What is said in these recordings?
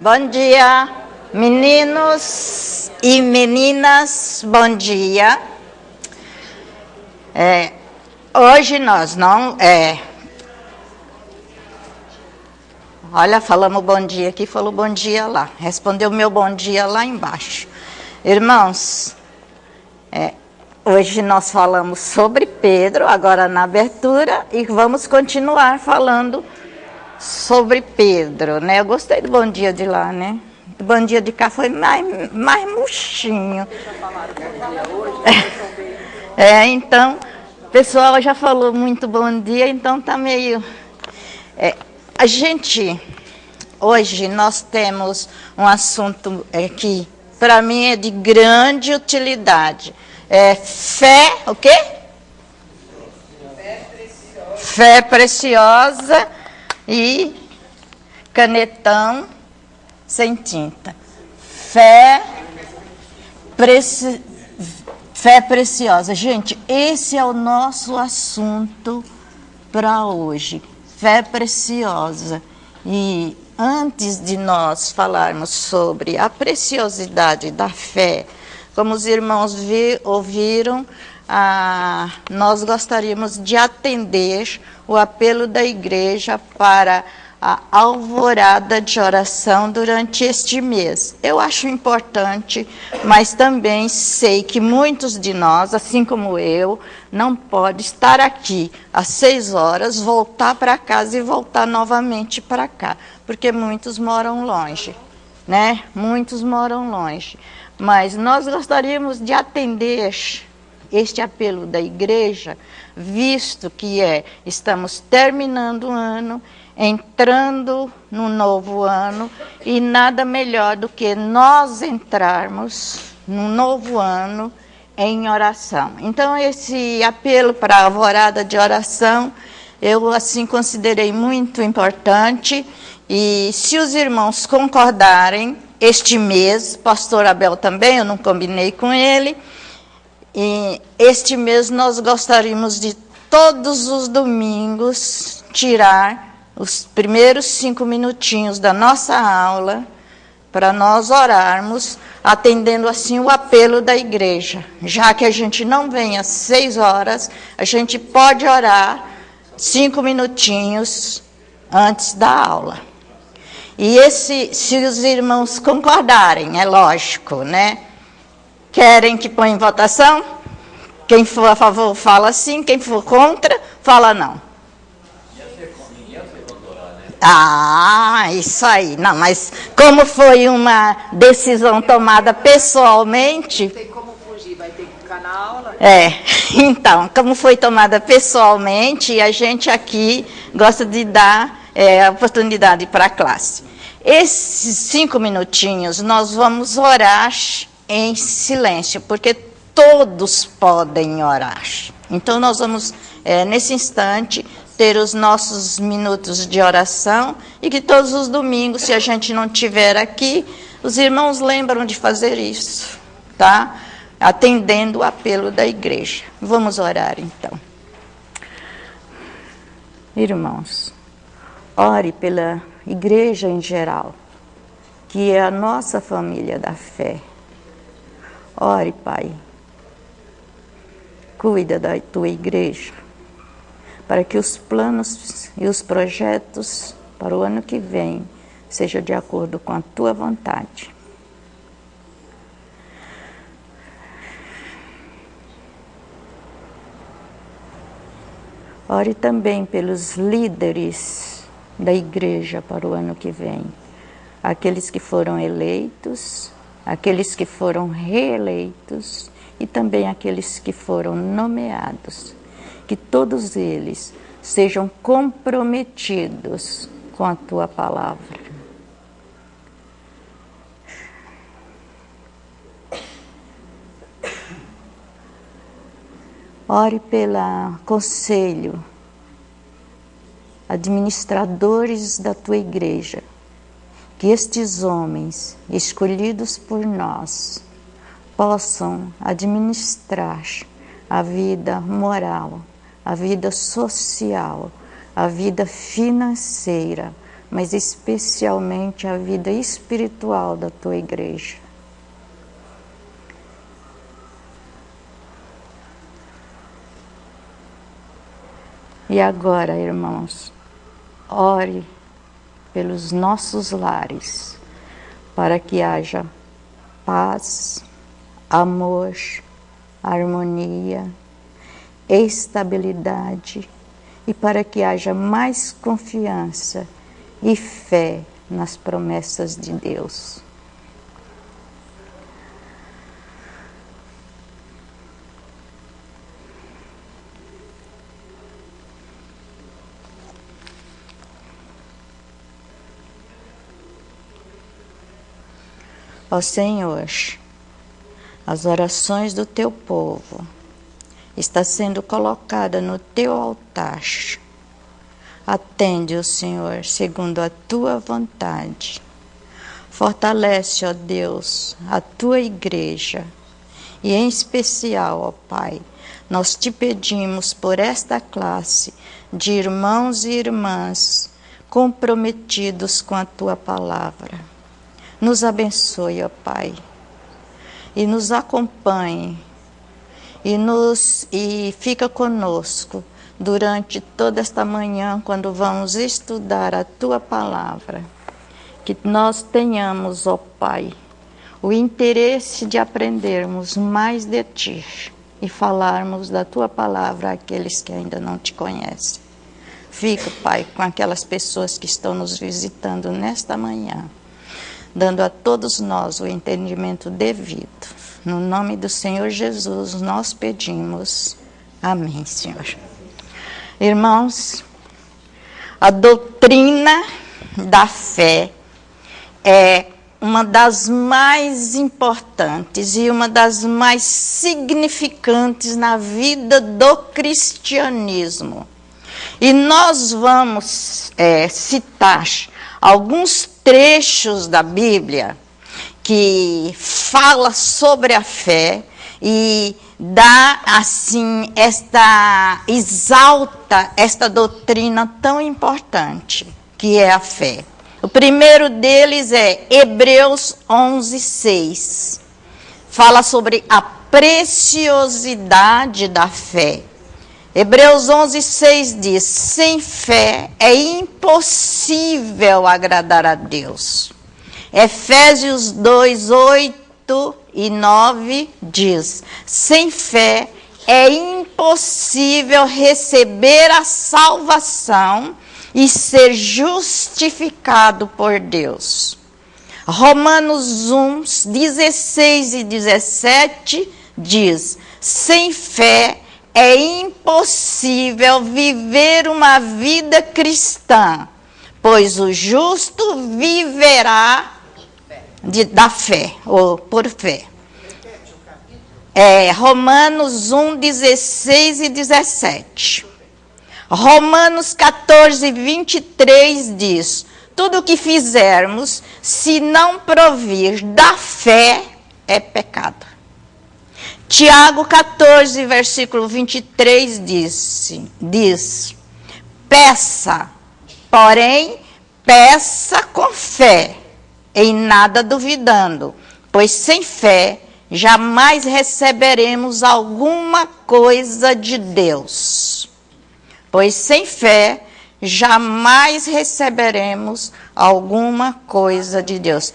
Bom dia, meninos e meninas, bom dia. Hoje nós não... Olha, falamos bom dia aqui, falou bom dia lá. Respondeu meu bom dia lá embaixo. Irmãos, hoje nós falamos sobre Pedro, agora na abertura, e vamos continuar falando sobre Pedro, né? Eu gostei do bom dia de lá, né? O bom dia de cá foi mais murchinho. Então, o pessoal já falou muito bom dia, então tá meio... hoje nós temos um assunto que, para mim, é de grande utilidade. Fé, o quê? Fé preciosa e canetão sem tinta. Fé preciosa. Gente, esse é o nosso assunto para hoje. Fé preciosa. E antes de nós falarmos sobre a preciosidade da fé, como os irmãos ouviram, nós gostaríamos de atender o apelo da igreja para a alvorada de oração durante este mês. Eu acho importante, mas também sei que muitos de nós, assim como eu, não pode estar aqui às 6 horas, voltar para casa e voltar novamente para cá, porque muitos moram longe, né? Muitos moram longe. Mas nós gostaríamos de atender este apelo da igreja, visto que estamos terminando o ano, entrando no novo ano, e nada melhor do que nós entrarmos no novo ano em oração. Então, esse apelo para a alvorada de oração, eu assim considerei muito importante, e se os irmãos concordarem, este mês, pastor Abel também, eu não combinei com ele, e este mês nós gostaríamos de todos os domingos tirar os primeiros 5 minutinhos da nossa aula para nós orarmos, atendendo assim o apelo da igreja. Já que a gente não vem às 6 horas, a gente pode orar 5 minutinhos antes da aula. E se os irmãos concordarem, é lógico, né? Querem que ponha em votação? Quem for a favor, fala sim. Quem for contra, fala não. Isso aí. Não, mas como foi uma decisão tomada pessoalmente... Não tem como fugir, vai ter que ficar na aula. Então, como foi tomada pessoalmente, a gente aqui gosta de dar a oportunidade para a classe. Esses 5 minutinhos nós vamos orar em silêncio, porque todos podem orar. Então, nós vamos, nesse instante, ter os nossos minutos de oração, e que todos os domingos, se a gente não estiver aqui, os irmãos lembram de fazer isso, tá? Atendendo o apelo da igreja. Vamos orar, então. Irmãos, ore pela igreja em geral, que é a nossa família da fé. Ore, Pai, cuida da tua igreja, para que os planos e os projetos para o ano que vem sejam de acordo com a tua vontade. Ore também pelos líderes da igreja para o ano que vem, aqueles que foram eleitos, aqueles que foram reeleitos e também aqueles que foram nomeados, que todos eles sejam comprometidos com a tua palavra. Ore pelo conselho, administradores da tua igreja, que estes homens escolhidos por nós possam administrar a vida moral, a vida social, a vida financeira, mas especialmente a vida espiritual da tua igreja. E agora, irmãos, ore pelos nossos lares, para que haja paz, amor, harmonia, estabilidade, e para que haja mais confiança e fé nas promessas de Deus. Ó Senhor, as orações do teu povo está sendo colocada no teu altar. Atende, ó Senhor, segundo a tua vontade. Fortalece, ó Deus, a tua igreja. E em especial, ó Pai, nós te pedimos por esta classe de irmãos e irmãs comprometidos com a tua palavra. Nos abençoe, ó Pai, e nos acompanhe, e fica conosco durante toda esta manhã, quando vamos estudar a tua palavra. Que nós tenhamos, ó Pai, o interesse de aprendermos mais de ti e falarmos da tua palavra àqueles que ainda não te conhecem. Fica, Pai, com aquelas pessoas que estão nos visitando nesta manhã, dando a todos nós o entendimento devido. No nome do Senhor Jesus, nós pedimos. Amém, Senhor. Irmãos, a doutrina da fé é uma das mais importantes e uma das mais significantes na vida do cristianismo. E nós vamos citar alguns trechos da Bíblia que fala sobre a fé e dá assim exalta esta doutrina tão importante que é a fé. O primeiro deles é Hebreus 11:6. Fala sobre a preciosidade da fé. Hebreus 11:6 diz: sem fé é impossível agradar a Deus. Efésios 2:8 e 9 diz: sem fé é impossível receber a salvação e ser justificado por Deus. Romanos 1:16 e 17 diz: sem fé é impossível viver uma vida cristã, pois o justo viverá da fé, ou por fé. Romanos 1:16 e 17. Romanos 14:23 diz: tudo o que fizermos, se não provir da fé, é pecado. Tiago 14, versículo 23 diz: peça, porém, peça com fé, em nada duvidando, pois sem fé jamais receberemos alguma coisa de Deus. Pois sem fé jamais receberemos alguma coisa de Deus.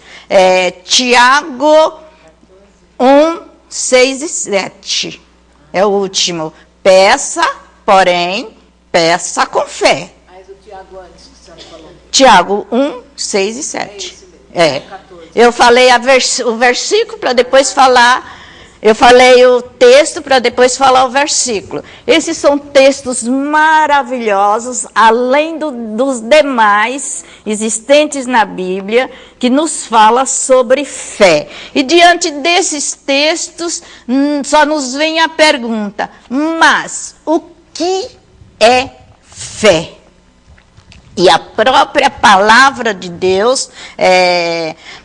Tiago 1:6 e 7. É o último. Peça, porém, peça com fé. Mas o Tiago antes que você falou. Tiago 1:6 e 7. Eu falei o versículo para depois falar. Eu falei o texto para depois falar o versículo. Esses são textos maravilhosos, além dos demais existentes na Bíblia, que nos fala sobre fé. E diante desses textos, só nos vem a pergunta: mas o que é fé? E a própria palavra de Deus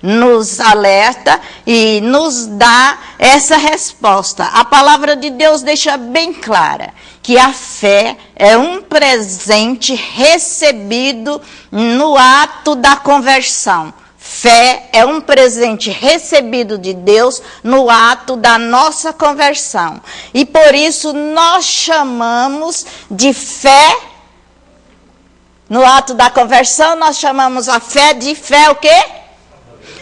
nos alerta e nos dá essa resposta. A palavra de Deus deixa bem clara que a fé é um presente recebido no ato da conversão. Fé é um presente recebido de Deus no ato da nossa conversão. E por isso nós chamamos de fé. No ato da conversão, nós chamamos a fé de fé o quê?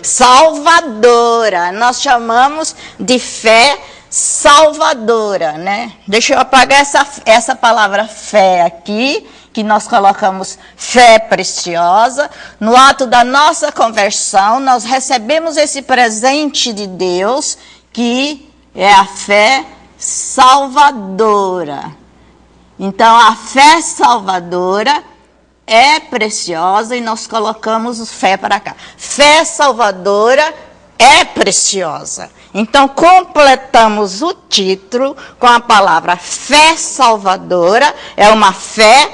Salvadora. Nós chamamos de fé salvadora, né? Deixa eu apagar essa palavra fé aqui, que nós colocamos fé preciosa. No ato da nossa conversão, nós recebemos esse presente de Deus, que é a fé salvadora. Então, a fé salvadora é preciosa e nós colocamos fé para cá. Fé salvadora é preciosa. Então, completamos o título com a palavra fé salvadora, é uma fé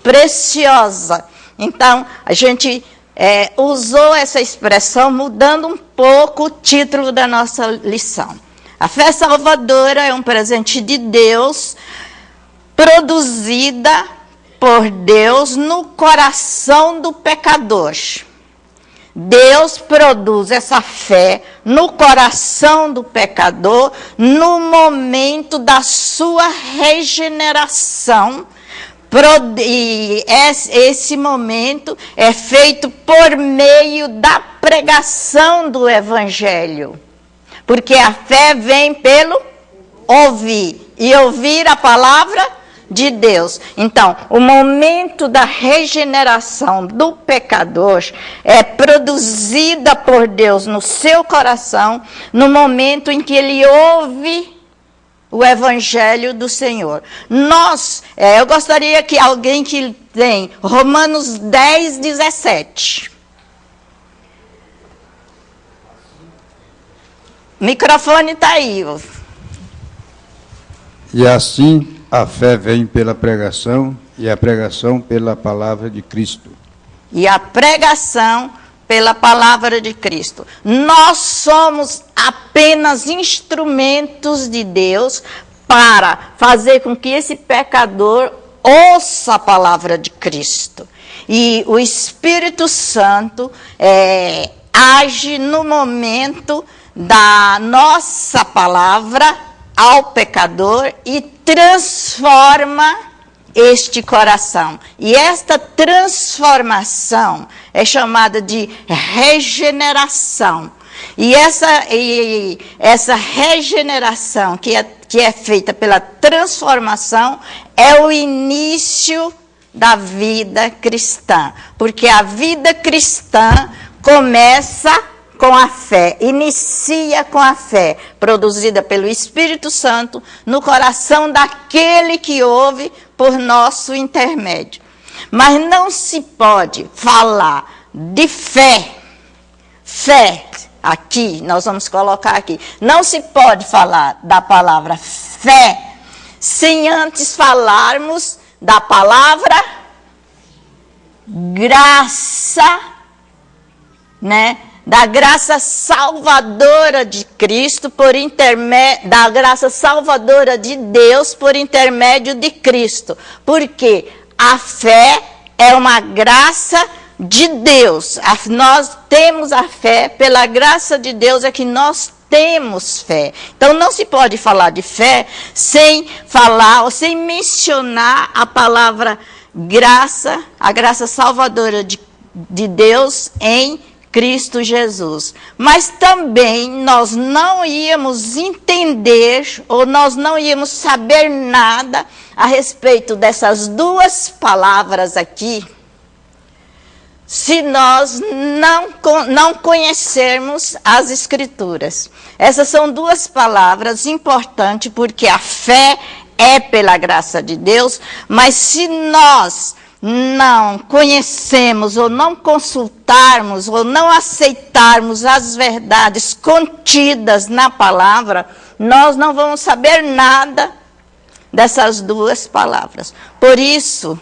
preciosa. Então, a gente usou essa expressão mudando um pouco o título da nossa lição. A fé salvadora é um presente de Deus, produzida por Deus no coração do pecador. Deus produz essa fé no coração do pecador no momento da sua regeneração. E esse momento é feito por meio da pregação do Evangelho. Porque a fé vem pelo ouvir. E ouvir a palavra de Deus. Então, o momento da regeneração do pecador é produzida por Deus no seu coração, no momento em que ele ouve o Evangelho do Senhor. Eu gostaria que alguém que tem Romanos 10, 17. O microfone está aí. E assim a fé vem pela pregação, e a pregação pela palavra de Cristo. E a pregação pela palavra de Cristo. Nós somos apenas instrumentos de Deus para fazer com que esse pecador ouça a palavra de Cristo. E o Espírito Santo age no momento da nossa palavra ao pecador e transforma este coração. E esta transformação é chamada de regeneração. E essa regeneração que é feita pela transformação é o início da vida cristã. Porque a vida cristã começa com a fé, inicia com a fé, produzida pelo Espírito Santo no coração daquele que ouve por nosso intermédio. Mas não se pode falar de fé, aqui, nós vamos colocar aqui, não se pode falar da palavra fé sem antes falarmos da palavra graça, né? Da graça salvadora de Cristo da graça salvadora de Deus por intermédio de Cristo. Porque a fé é uma graça de Deus. Nós temos a fé, pela graça de Deus é que nós temos fé. Então não se pode falar de fé sem falar ou sem mencionar a palavra graça, a graça salvadora de Deus em Cristo Jesus. Mas também nós não íamos entender ou nós não íamos saber nada a respeito dessas duas palavras aqui se nós não conhecermos as Escrituras. Essas são duas palavras importantes porque a fé é pela graça de Deus, mas se nós não conhecemos ou não consultarmos ou não aceitarmos as verdades contidas na palavra, nós não vamos saber nada dessas duas palavras. Por isso,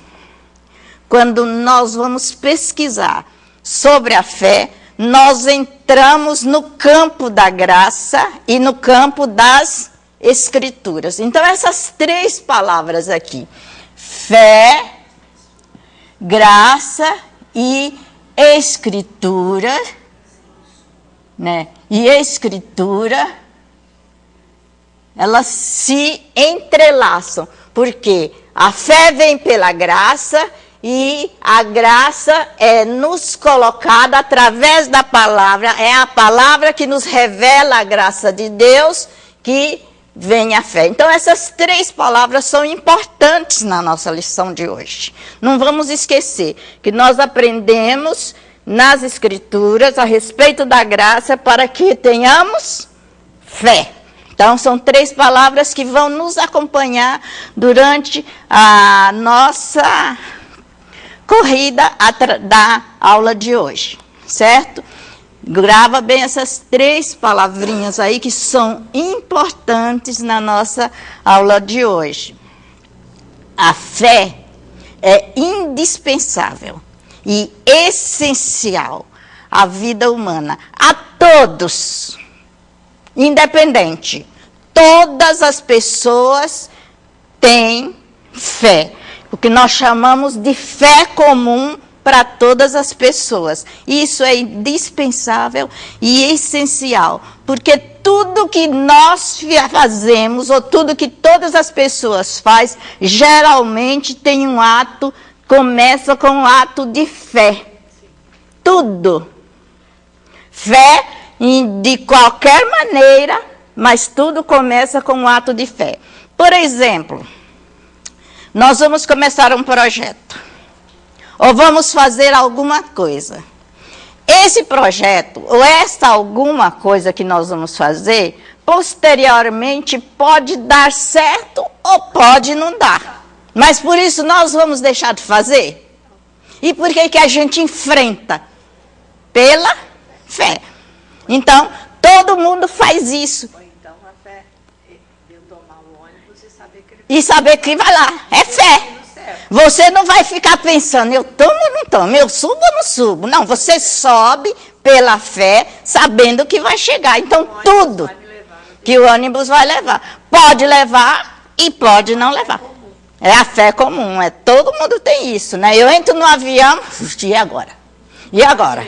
quando nós vamos pesquisar sobre a fé, nós entramos no campo da graça e no campo das Escrituras. Então, essas três palavras aqui, fé, graça e Escritura, né? E Escritura, elas se entrelaçam, porque a fé vem pela graça e a graça é nos colocada através da palavra, é a palavra que nos revela a graça de Deus que vem a fé. Então, essas três palavras são importantes na nossa lição de hoje. Não vamos esquecer que nós aprendemos nas Escrituras a respeito da graça para que tenhamos fé. Então, são três palavras que vão nos acompanhar durante a nossa corrida da aula de hoje, certo? Grava bem essas três palavrinhas aí que são importantes na nossa aula de hoje. A fé é indispensável e essencial à vida humana, a todos, independente. Todas as pessoas têm fé, o que nós chamamos de fé comum para todas as pessoas. Isso é indispensável e essencial, porque tudo que nós fazemos, ou tudo que todas as pessoas fazem, geralmente tem um ato, começa com um ato de fé. Tudo. Fé de qualquer maneira, mas tudo começa com um ato de fé. Por exemplo, nós vamos começar um projeto. Ou vamos fazer alguma coisa. Esse projeto, ou esta alguma coisa que nós vamos fazer, posteriormente pode dar certo ou pode não dar. Mas por isso nós vamos deixar de fazer? E por que que a gente enfrenta? Pela fé. Então, todo mundo faz isso. Ou então a fé de eu tomar o ônibus e saber que ele E saber que vai lá. É fé. Você não vai ficar pensando, eu tomo ou não tomo, eu subo ou não subo. Não, você sobe pela fé, sabendo que vai chegar. Então, tudo que o ônibus vai levar. Pode levar e pode não levar. É a fé comum, todo mundo tem isso, né? Eu entro no avião, e agora? E agora?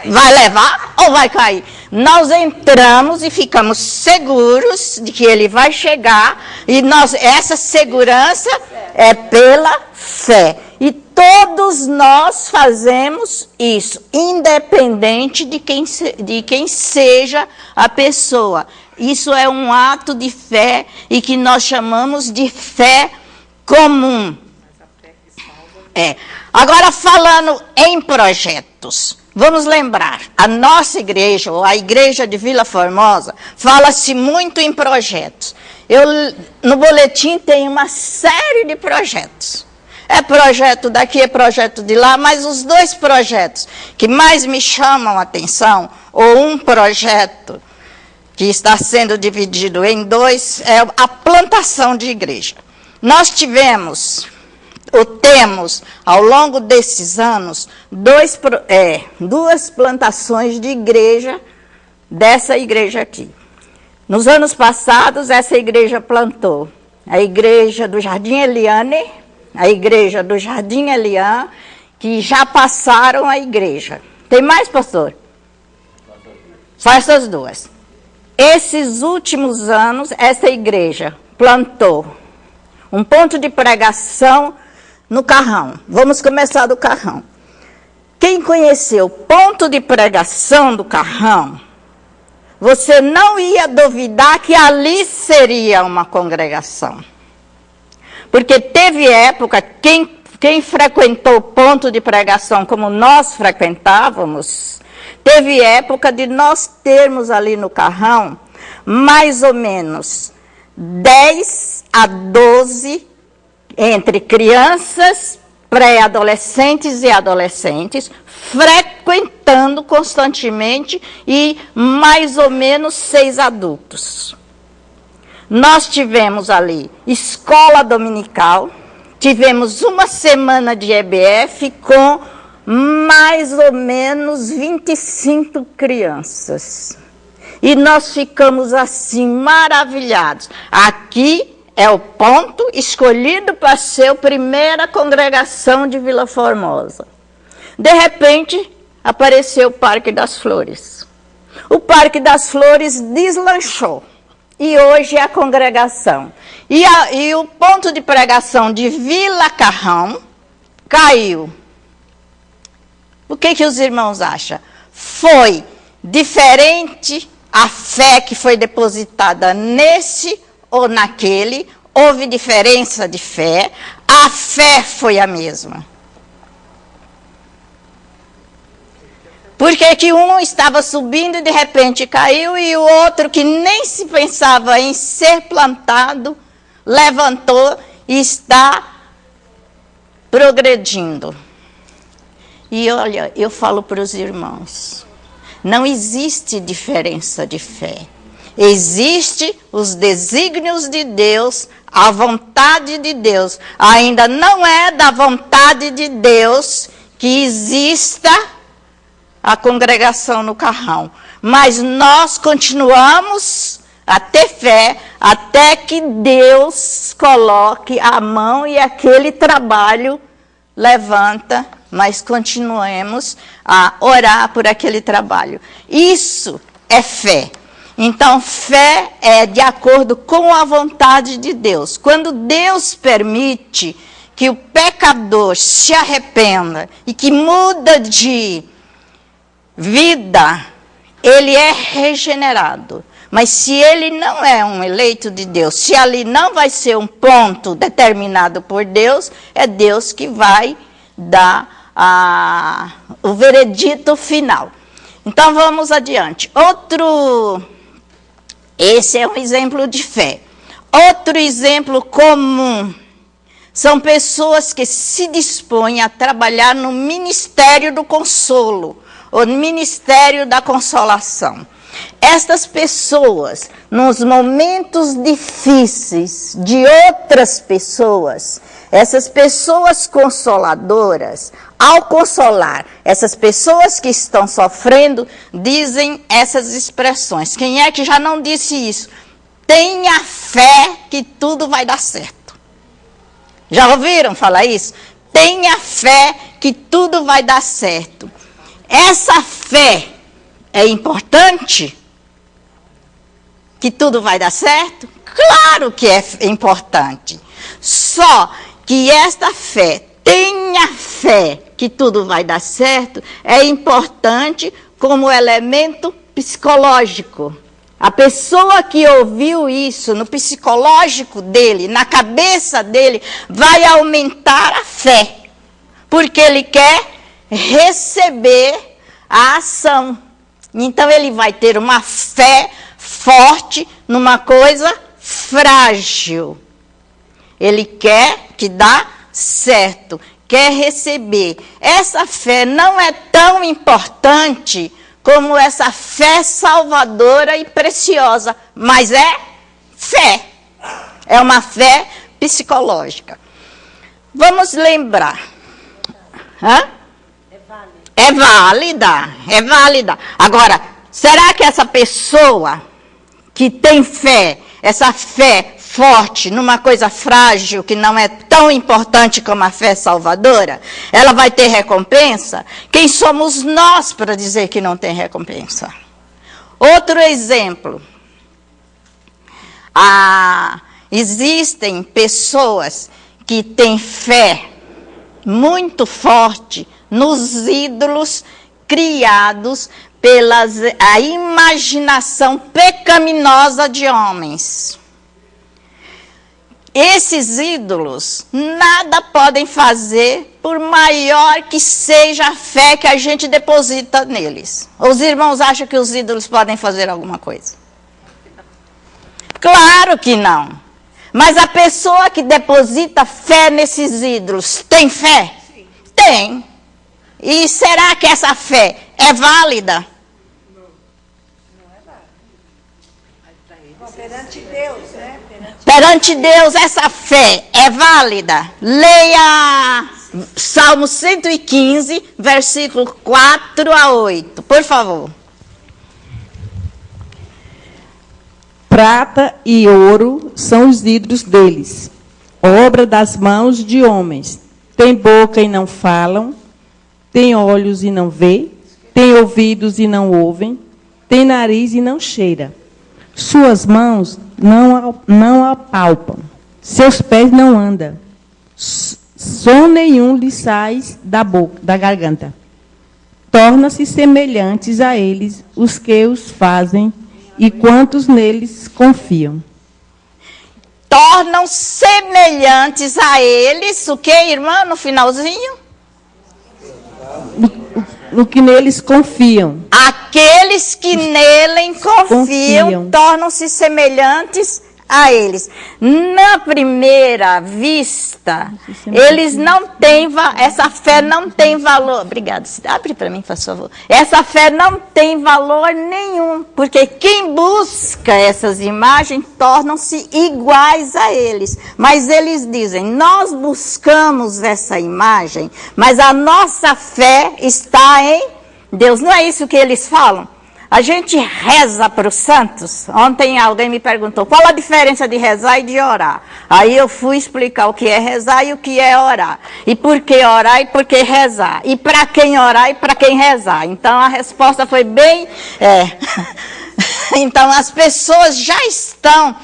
Vai levar ou vai cair? Nós entramos e ficamos seguros de que ele vai chegar, e essa segurança é pela fé. E todos nós fazemos isso, independente de quem seja a pessoa. Isso é um ato de fé e que nós chamamos de fé comum. Agora, falando em projetos, vamos lembrar, a nossa igreja, ou a igreja de Vila Formosa, fala-se muito em projetos. No boletim tem uma série de projetos. É projeto daqui, é projeto de lá, mas os dois projetos que mais me chamam a atenção, ou um projeto que está sendo dividido em dois, é a plantação de igreja. Nós temos, ao longo desses anos, duas plantações de igreja, dessa igreja aqui. Nos anos passados, essa igreja plantou a igreja do Jardim Eliane, a igreja do Jardim Elian, que já passaram a igreja. Tem mais, pastor? Só essas duas. Esses últimos anos, essa igreja plantou um ponto de pregação no Carrão. Vamos começar do Carrão. Quem conheceu o ponto de pregação do Carrão, você não ia duvidar que ali seria uma congregação. Porque teve época, quem frequentou o ponto de pregação como nós frequentávamos, teve época de nós termos ali no Carrão, mais ou menos 10 a 12, entre crianças, pré-adolescentes e adolescentes, frequentando constantemente, e mais ou menos 6 adultos. Nós tivemos ali escola dominical, tivemos uma semana de EBF com mais ou menos 25 crianças. E nós ficamos assim, maravilhados. Aqui é o ponto escolhido para ser a primeira congregação de Vila Formosa. De repente, apareceu o Parque das Flores. O Parque das Flores deslanchou. E hoje é a congregação. E o ponto de pregação de Vila Carrão caiu. O que os irmãos acham? Foi diferente a fé que foi depositada nesse ou naquele? Houve diferença de fé? A fé foi a mesma. Por que um estava subindo e de repente caiu e o outro que nem se pensava em ser plantado, levantou e está progredindo? E olha, eu falo para os irmãos, não existe diferença de fé. Existem os desígnios de Deus, a vontade de Deus. Ainda não é da vontade de Deus que exista a congregação no Carrão. Mas nós continuamos a ter fé até que Deus coloque a mão e aquele trabalho levanta, mas continuemos a orar por aquele trabalho. Isso é fé. Então, fé é de acordo com a vontade de Deus. Quando Deus permite que o pecador se arrependa e que muda de vida, ele é regenerado. Mas se ele não é um eleito de Deus, se ali não vai ser um ponto determinado por Deus, é Deus que vai dar o veredito final. Então vamos adiante. Esse é um exemplo de fé. Outro exemplo comum são pessoas que se dispõem a trabalhar no ministério do consolo, ou no ministério da consolação. Estas pessoas, nos momentos difíceis de outras pessoas, essas pessoas consoladoras, ao consolar essas pessoas que estão sofrendo, dizem essas expressões. Quem é que já não disse isso? Tenha fé que tudo vai dar certo. Já ouviram falar isso? Tenha fé que tudo vai dar certo. Essa fé é importante? Que tudo vai dar certo? Claro que é importante. Só que esta fé, tenha fé que tudo vai dar certo, é importante como elemento psicológico. A pessoa que ouviu isso no psicológico dele, na cabeça dele, vai aumentar a fé. Porque ele quer receber a ação. Então ele vai ter uma fé forte numa coisa frágil. Ele quer que dá certo, quer receber. Essa fé não é tão importante como essa fé salvadora e preciosa, mas é fé. É uma fé psicológica. Vamos lembrar. É válida. Agora, será que essa pessoa que tem fé, essa fé forte numa coisa frágil que não é tão importante como a fé salvadora, ela vai ter recompensa? Quem somos nós para dizer que não tem recompensa? Outro exemplo. Existem pessoas que têm fé muito forte nos ídolos criados pela imaginação pecaminosa de homens. Esses ídolos nada podem fazer por maior que seja a fé que a gente deposita neles. Os irmãos acham que os ídolos podem fazer alguma coisa? Claro que não. Mas a pessoa que deposita fé nesses ídolos, tem fé? Sim. Tem. E será que essa fé é válida? Não é válida. Perante Deus, né? Perante Deus, essa fé é válida. Leia Salmo 115, versículo 4 a 8, por favor. Prata e ouro são os ídolos deles, obra das mãos de homens. Tem boca e não falam, tem olhos e não vê, tem ouvidos e não ouvem, tem nariz e não cheira. Suas mãos não apalpam, seus pés não andam. Som nenhum lhe sai da garganta. Torna-se semelhantes a eles os que os fazem e quantos neles confiam. Tornam semelhantes a eles, o que, irmã, no finalzinho? No que neles confiam. Aqueles que nele confiam. Tornam-se semelhantes a eles. Na primeira vista, eles não têm, essa fé não tem valor. Obrigada. Abre para mim, por favor. Essa fé não tem valor nenhum, porque quem busca essas imagens tornam-se iguais a eles. Mas eles dizem, nós buscamos essa imagem, mas a nossa fé está em Deus. Não é isso que eles falam? A gente reza para os santos. Ontem alguém me perguntou, qual a diferença de rezar e de orar? Aí eu fui explicar o que é rezar e o que é orar. E por que orar e por que rezar. E para quem orar e para quem rezar. Então a resposta foi bem... Então as pessoas já estão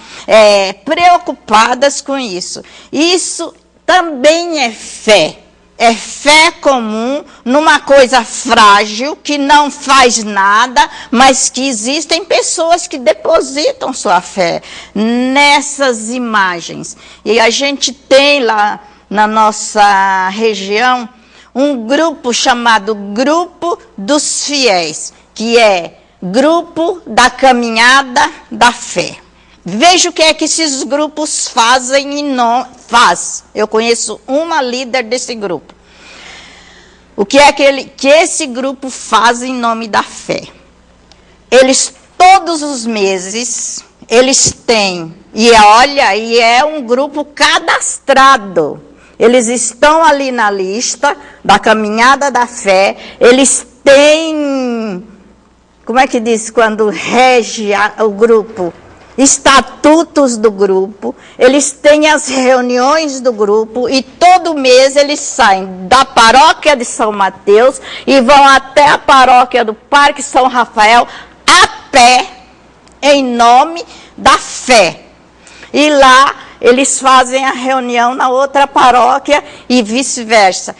preocupadas com isso. Isso também é fé. É fé comum numa coisa frágil, que não faz nada, mas que existem pessoas que depositam sua fé nessas imagens. E a gente tem lá na nossa região um grupo chamado Grupo dos Fiéis, que é Grupo da Caminhada da Fé. Veja o que é que esses grupos fazem e não faz. Eu conheço uma líder desse grupo. O que é que esse grupo faz em nome da fé? Eles, todos os meses, eles têm, e é um grupo cadastrado. Eles estão ali na lista da caminhada da fé, eles têm, como é que diz quando rege o grupo? Estatutos do grupo, eles têm as reuniões do grupo e todo mês eles saem da paróquia de São Mateus e vão até a paróquia do Parque São Rafael a pé, em nome da fé. E lá eles fazem a reunião na outra paróquia e vice-versa.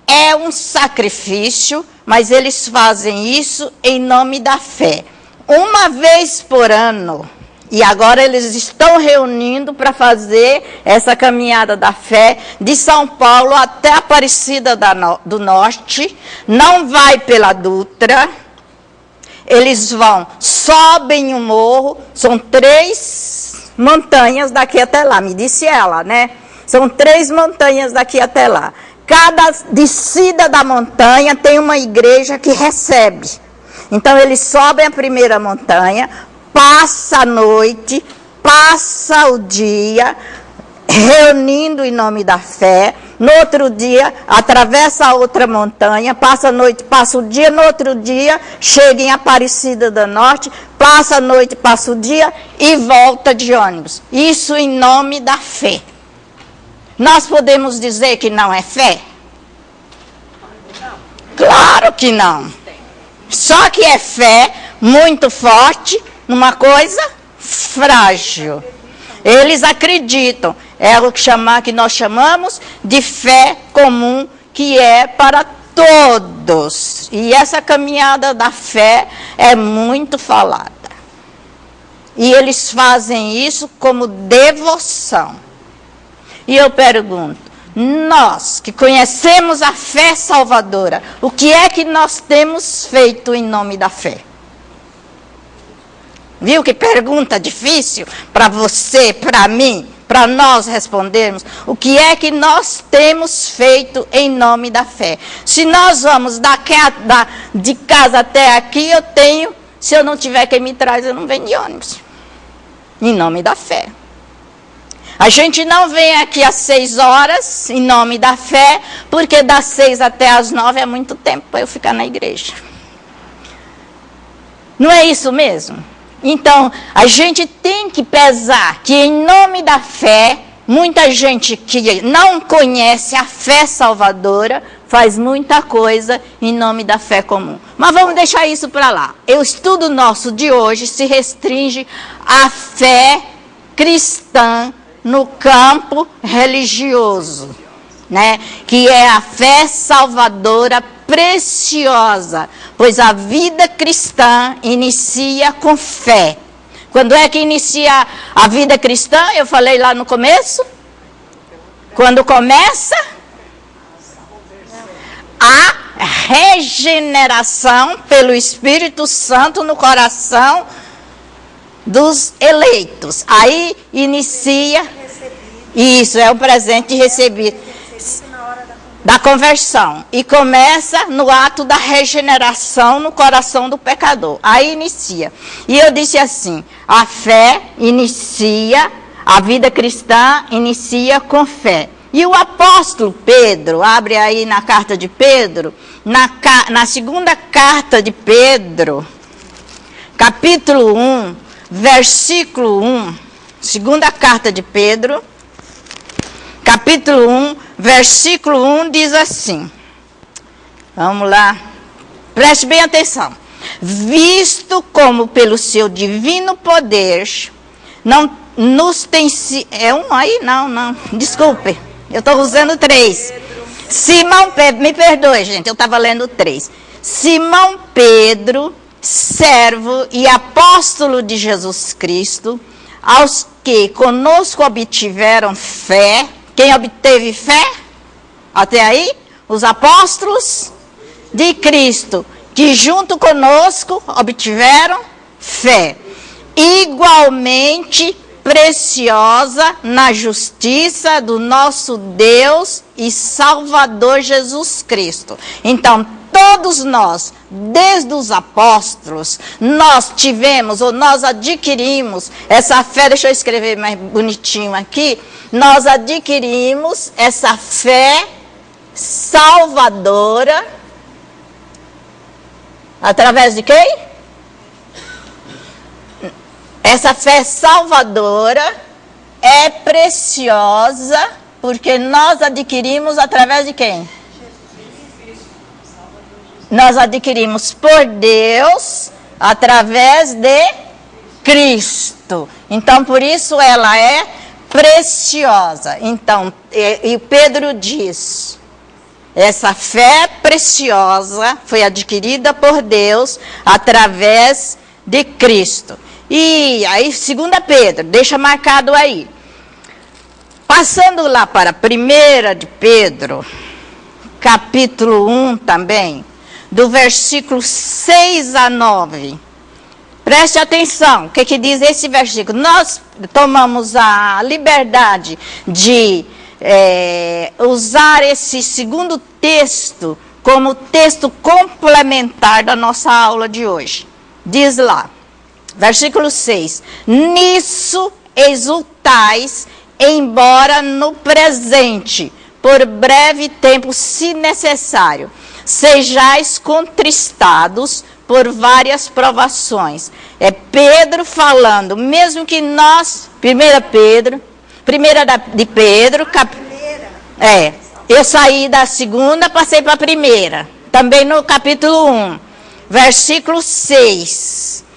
É um sacrifício, mas eles fazem isso em nome da fé. Uma vez por ano. E agora eles estão reunindo para fazer essa caminhada da fé de São Paulo até Aparecida do Norte. Não vai pela Dutra. Eles sobem o morro. São 3 montanhas daqui até lá. Me disse ela, né? São 3 montanhas daqui até lá. Cada descida da montanha tem uma igreja que recebe. Então eles sobem a primeira montanha, passa a noite, passa o dia, reunindo em nome da fé. No outro dia, atravessa a outra montanha, passa a noite, passa o dia. No outro dia, chega em Aparecida do Norte, passa a noite, passa o dia e volta de ônibus. Isso em nome da fé. Nós podemos dizer que não é fé? Claro que não. Só que é fé muito forte numa coisa frágil. Eles acreditam. É o que nós chamamos de fé comum, que é para todos. E essa caminhada da fé é muito falada. E eles fazem isso como devoção. E eu pergunto, nós que conhecemos a fé salvadora, o que é que nós temos feito em nome da fé? Viu que pergunta difícil para você, para mim, para nós respondermos? O que é que nós temos feito em nome da fé? Se nós vamos de casa até aqui, se eu não tiver quem me traz, eu não venho de ônibus. Em nome da fé. A gente não vem aqui às 6 horas, em nome da fé, porque das 6 até às 9 é muito tempo para eu ficar na igreja. Não é isso mesmo? Então, a gente tem que pesar que em nome da fé, muita gente que não conhece a fé salvadora, faz muita coisa em nome da fé comum. Mas vamos deixar isso para lá. O estudo nosso de hoje se restringe à fé cristã no campo religioso, né? Que é a fé salvadora preciosa, pois a vida cristã inicia com fé. Quando é que inicia a vida cristã? Eu falei lá no começo. Quando começa a regeneração pelo Espírito Santo no coração dos eleitos. Aí inicia, isso é o presente recebido da conversão. E começa no ato da regeneração no coração do pecador. Aí inicia. E eu disse assim, a fé inicia, a vida cristã inicia com fé. E o apóstolo Pedro, abre aí na carta de Pedro, na segunda carta de Pedro, capítulo 1, versículo 1, segunda carta de Pedro, capítulo 1, versículo 1 diz assim, vamos lá, preste bem atenção. Visto como pelo seu divino poder, não nos tem... É um aí? Não, desculpe. Eu estou usando 3. Simão Pedro, me perdoe, gente, eu estava lendo 3. Simão Pedro, servo e apóstolo de Jesus Cristo, aos que conosco obtiveram fé. Quem obteve fé? Até aí? Os apóstolos de Cristo, que junto conosco obtiveram fé. Igualmente preciosa na justiça do nosso Deus e Salvador Jesus Cristo. Então, todos nós, desde os apóstolos, nós tivemos ou nós adquirimos essa fé, deixa eu escrever mais bonitinho aqui, nós adquirimos essa fé salvadora, através de quem? Essa fé salvadora é preciosa porque nós adquirimos através de quem? Nós adquirimos por Deus através de Cristo. Então, por isso ela é preciosa. Então, e Pedro diz, essa fé preciosa foi adquirida por Deus através de Cristo. E aí, 2 Pedro, deixa marcado aí. Passando lá para 1 de Pedro, capítulo 1 também, do versículo 6 a 9. Preste atenção, o que diz esse versículo? Nós tomamos a liberdade de usar esse segundo texto como texto complementar da nossa aula de hoje. Diz lá, versículo 6, nisso exultais, embora no presente, por breve tempo, se necessário, sejais contristados por várias provações. É Pedro falando, mesmo que nós, 1 de Pedro, eu saí da segunda, passei para a primeira, também no capítulo 1, versículo 6.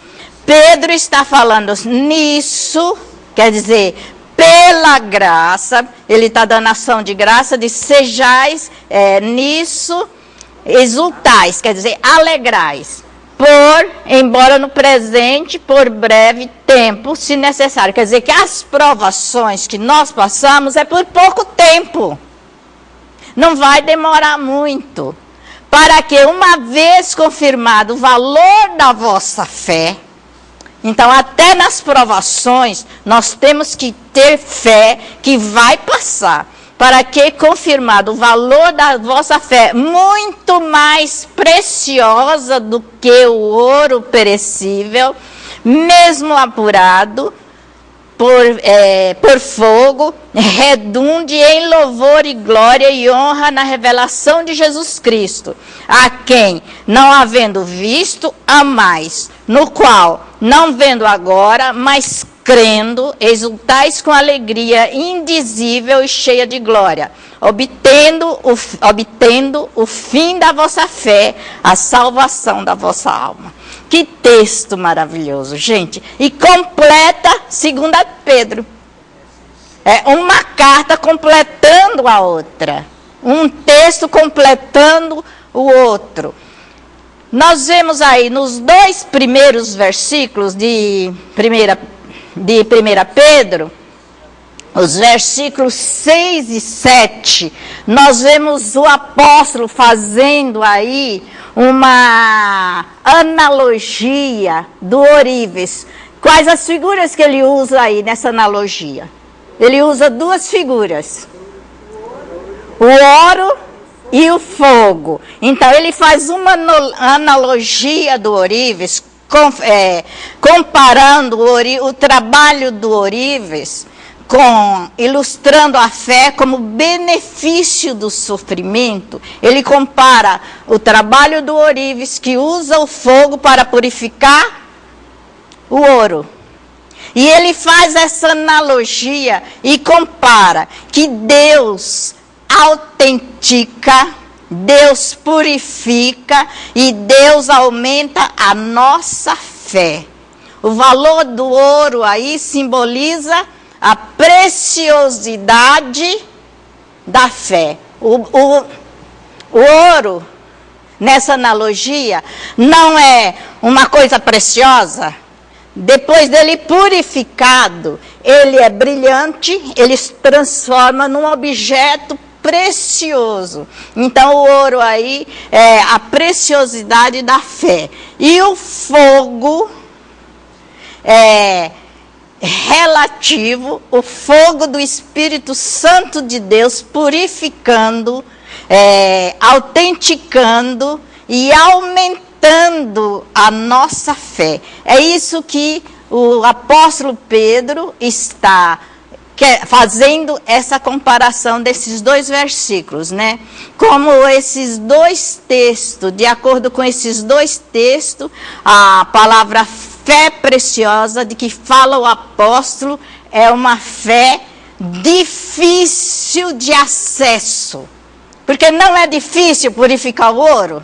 Pedro está falando nisso, quer dizer, pela graça, ele está dando ação de graça, de sejais nisso, exultais, quer dizer, alegrais, embora no presente, por breve tempo, se necessário. Quer dizer que as provações que nós passamos é por pouco tempo, não vai demorar muito, para que uma vez confirmado o valor da vossa fé, então, até nas provações, nós temos que ter fé que vai passar. Para que, confirmado o valor da vossa fé, muito mais preciosa do que o ouro perecível, mesmo apurado por fogo, redunde em louvor e glória e honra na revelação de Jesus Cristo, a quem, não havendo visto, amais, no qual, não vendo agora, mas crendo, exultais com alegria indizível e cheia de glória, obtendo o fim da vossa fé, a salvação da vossa alma. Que texto maravilhoso, gente. E completa 2 Pedro. É uma carta completando a outra. Um texto completando o outro. Nós vemos aí nos 2 primeiros versículos de 1 Pedro, os versículos 6 e 7, nós vemos o apóstolo fazendo aí uma analogia do ourives. Quais as figuras que ele usa aí nessa analogia? Ele usa 2 figuras. O ouro e o fogo. Então, ele faz uma analogia do ourives, comparando o trabalho do ourives, ilustrando a fé como benefício do sofrimento. Ele compara o trabalho do ourives, que usa o fogo para purificar o ouro. E ele faz essa analogia e compara que Deus autentica, Deus purifica e Deus aumenta a nossa fé. O valor do ouro aí simboliza a preciosidade da fé. O ouro, nessa analogia, não é uma coisa preciosa. Depois dele purificado, ele é brilhante, ele se transforma num objeto precioso. Então, o ouro aí é a preciosidade da fé. E o fogo é relativo, o fogo do Espírito Santo de Deus, purificando, autenticando e aumentando a nossa fé. É isso que o apóstolo Pedro está fazendo essa comparação desses 2 versículos, né? Como esses 2 textos, de acordo com esses 2 textos, a palavra fé preciosa de que fala o apóstolo é uma fé difícil de acesso. Porque não é difícil purificar o ouro.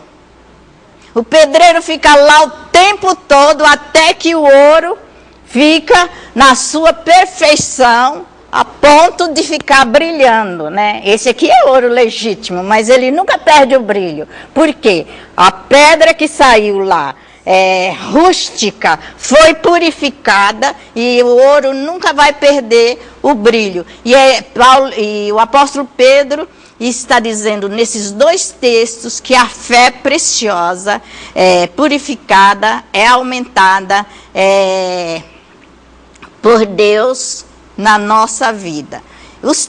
O pedreiro fica lá o tempo todo até que o ouro fica na sua perfeição, a ponto de ficar brilhando, né? Esse aqui é ouro legítimo, mas ele nunca perde o brilho. Por quê? A pedra que saiu lá, rústica, foi purificada e o ouro nunca vai perder o brilho. E o apóstolo Pedro está dizendo nesses 2 textos que a fé preciosa é purificada, é aumentada por Deus na nossa vida.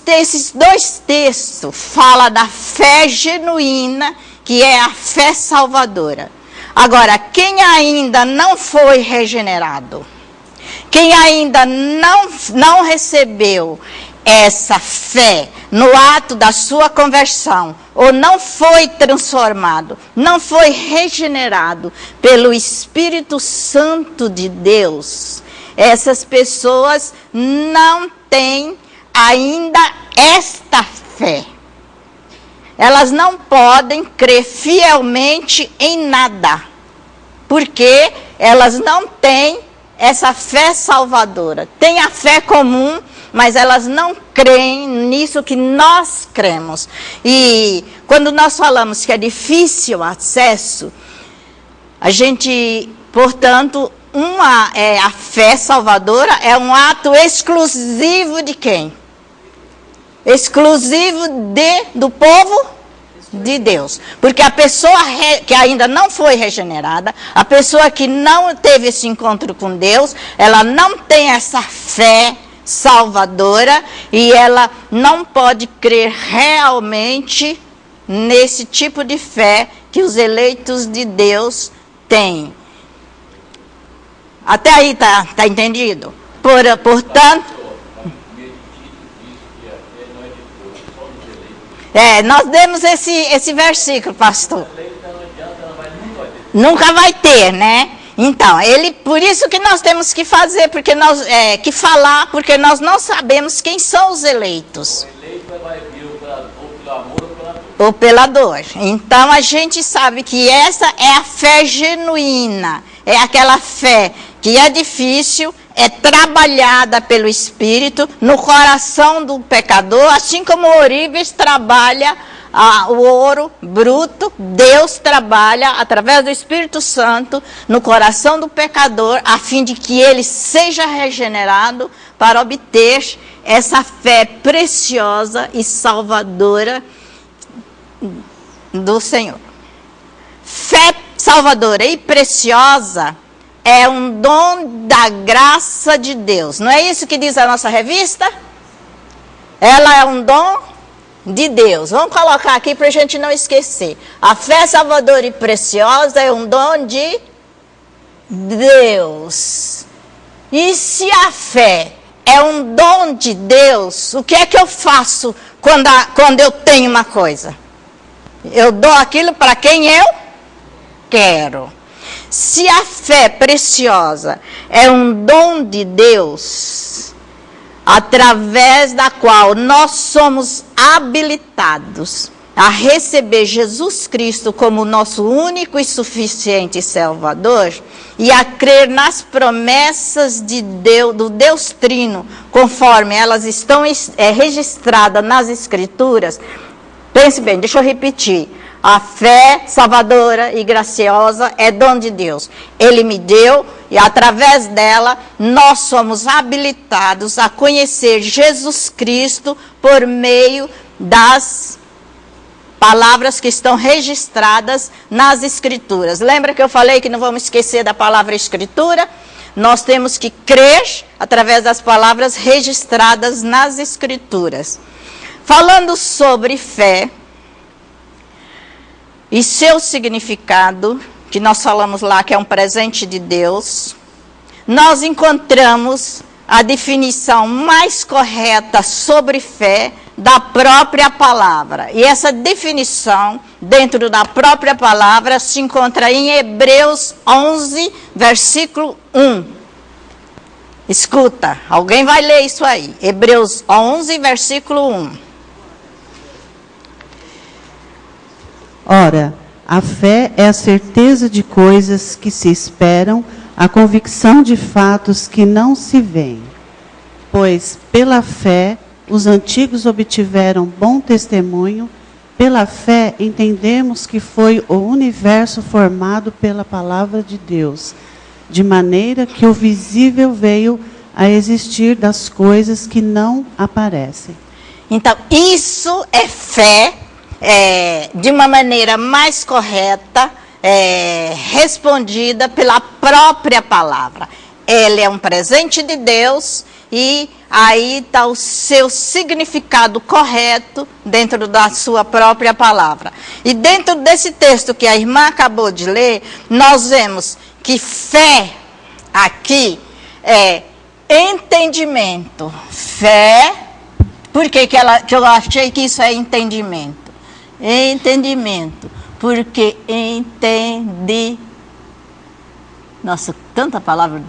Esses 2 textos falam da fé genuína, que é a fé salvadora. Agora, quem ainda não foi regenerado, quem ainda não recebeu essa fé no ato da sua conversão, ou não foi transformado, não foi regenerado pelo Espírito Santo de Deus, essas pessoas não têm ainda esta fé. Elas não podem crer fielmente em nada, porque elas não têm essa fé salvadora. Tem a fé comum, mas elas não creem nisso que nós cremos. E quando nós falamos que é difícil o acesso, a gente, portanto, a fé salvadora é um ato exclusivo de quem? Exclusivo do povo de Deus. Porque a pessoa que ainda não foi regenerada, a pessoa que não teve esse encontro com Deus, ela não tem essa fé salvadora e ela não pode crer realmente nesse tipo de fé que os eleitos de Deus têm. Até aí tá entendido? Portanto, Nós demos esse versículo, pastor. Nunca vai ter, né? Então, por isso que nós temos que fazer, porque que falar, porque nós não sabemos quem são os eleitos. O eleito vai vir ou pelo amor ou pela dor. Ou pela dor. Então, a gente sabe que essa é a fé genuína, é aquela fé que é difícil, é trabalhada pelo Espírito no coração do pecador, assim como o ourives trabalha o ouro bruto. Deus trabalha através do Espírito Santo no coração do pecador, a fim de que ele seja regenerado para obter essa fé preciosa e salvadora do Senhor. Fé salvadora e preciosa é um dom da graça de Deus. Não é isso que diz a nossa revista? Ela é um dom de Deus. Vamos colocar aqui para a gente não esquecer. A fé salvadora e preciosa é um dom de Deus. E se a fé é um dom de Deus, o que é que eu faço quando eu tenho uma coisa? Eu dou aquilo para quem eu quero. Se a fé preciosa é um dom de Deus, através da qual nós somos habilitados a receber Jesus Cristo como nosso único e suficiente Salvador, e a crer nas promessas de Deus, do Deus Trino, conforme elas estão registradas nas Escrituras. Pense bem, deixa eu repetir. A fé salvadora e graciosa é dom de Deus. Ele me deu e através dela nós somos habilitados a conhecer Jesus Cristo por meio das palavras que estão registradas nas Escrituras. Lembra que eu falei que não vamos esquecer da palavra Escritura? Nós temos que crer através das palavras registradas nas Escrituras. Falando sobre fé e seu significado, que nós falamos lá que é um presente de Deus, nós encontramos a definição mais correta sobre fé da própria palavra. E essa definição, dentro da própria palavra, se encontra em Hebreus 11, versículo 1. Escuta, alguém vai ler isso aí. Hebreus 11, versículo 1. Ora, a fé é a certeza de coisas que se esperam, a convicção de fatos que não se veem. Pois, pela fé, os antigos obtiveram bom testemunho. Pela fé, entendemos que foi o universo formado pela palavra de Deus, de maneira que o visível veio a existir das coisas que não aparecem. Então, isso é fé. De uma maneira mais correta, respondida pela própria palavra. Ele é um presente de Deus e aí está o seu significado correto dentro da sua própria palavra. E dentro desse texto que a irmã acabou de ler, nós vemos que fé aqui é entendimento. Fé, por que eu achei que isso é entendimento? Entendimento, porque nossa, tanta palavra,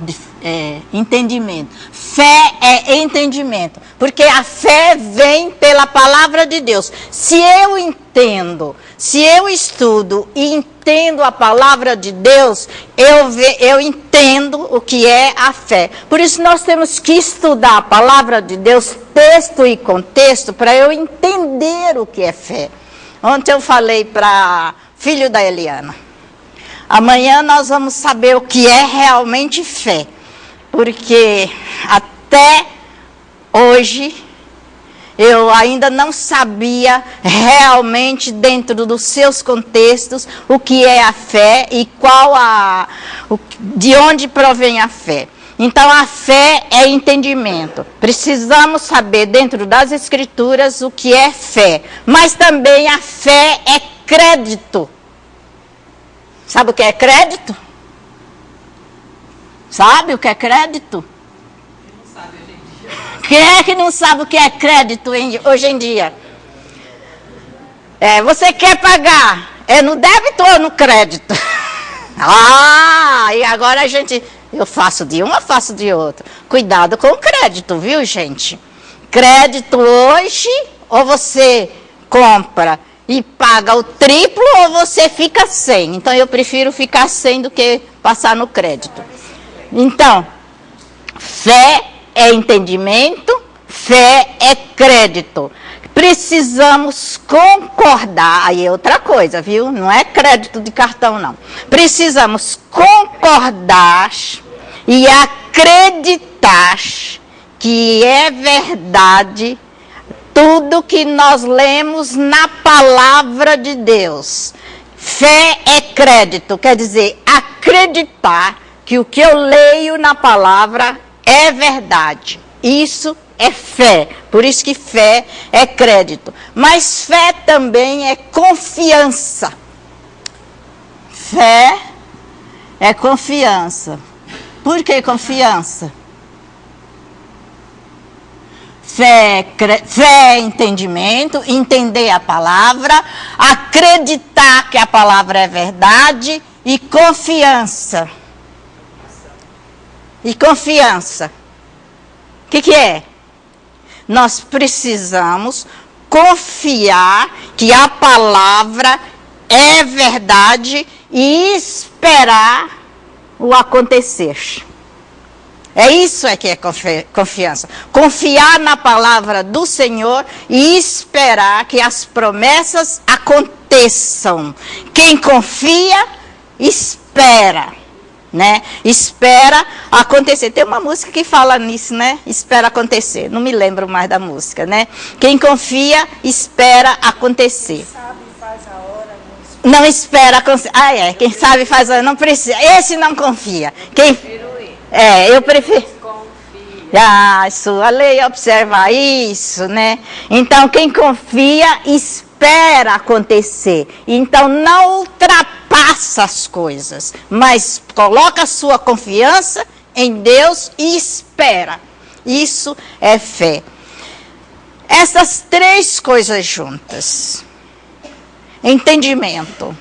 entendimento. Fé é entendimento, porque a fé vem pela palavra de Deus. Se eu entendo, se eu estudo e entendo a palavra de Deus, eu entendo o que é a fé. Por isso nós temos que estudar a palavra de Deus, texto e contexto, para eu entender o que é fé. Ontem eu falei para filho da Eliana. Amanhã nós vamos saber o que é realmente fé. Porque até hoje eu ainda não sabia realmente dentro dos seus contextos o que é a fé e de onde provém a fé. Então, a fé é entendimento. Precisamos saber, dentro das Escrituras, o que é fé. Mas também a fé é crédito. Sabe o que é crédito? Sabe o que é crédito? Não sabe hoje em dia. Quem é que não sabe o que é crédito hoje em dia? Você quer pagar? É no débito ou no crédito? E agora eu faço de uma, faço de outra. Cuidado com o crédito, viu, gente? Crédito hoje, ou você compra e paga o triplo, ou você fica sem. Então, eu prefiro ficar sem do que passar no crédito. Então, fé é entendimento, fé é crédito. Precisamos concordar, aí é outra coisa, viu? Não é crédito de cartão, não. Precisamos concordar e acreditar que é verdade tudo que nós lemos na palavra de Deus. Fé é crédito, quer dizer, acreditar que o que eu leio na palavra é verdade. Isso é fé, por isso que fé é crédito. Mas fé também é confiança. Fé é confiança. Por que confiança? Fé é entendimento, entender a palavra, acreditar que a palavra é verdade e confiança. E confiança. O que é? Nós precisamos confiar que a palavra é verdade e esperar o acontecer. É isso que é confiança. Confiar na palavra do Senhor e esperar que as promessas aconteçam. Quem confia, espera. Né? Espera acontecer. Tem uma música que fala nisso, né? Espera acontecer. Não me lembro mais da música, né? Quem confia, espera acontecer. Quem sabe faz a hora, não espera acontecer. Quem sabe faz a hora, não precisa. Esse não confia. Eu prefiro. Sua lei observa isso, né? Então, quem confia, espera acontecer. Então, não ultrapassa as coisas, mas coloca a sua confiança em Deus e espera. Isso é fé. Essas três coisas juntas, entendimento,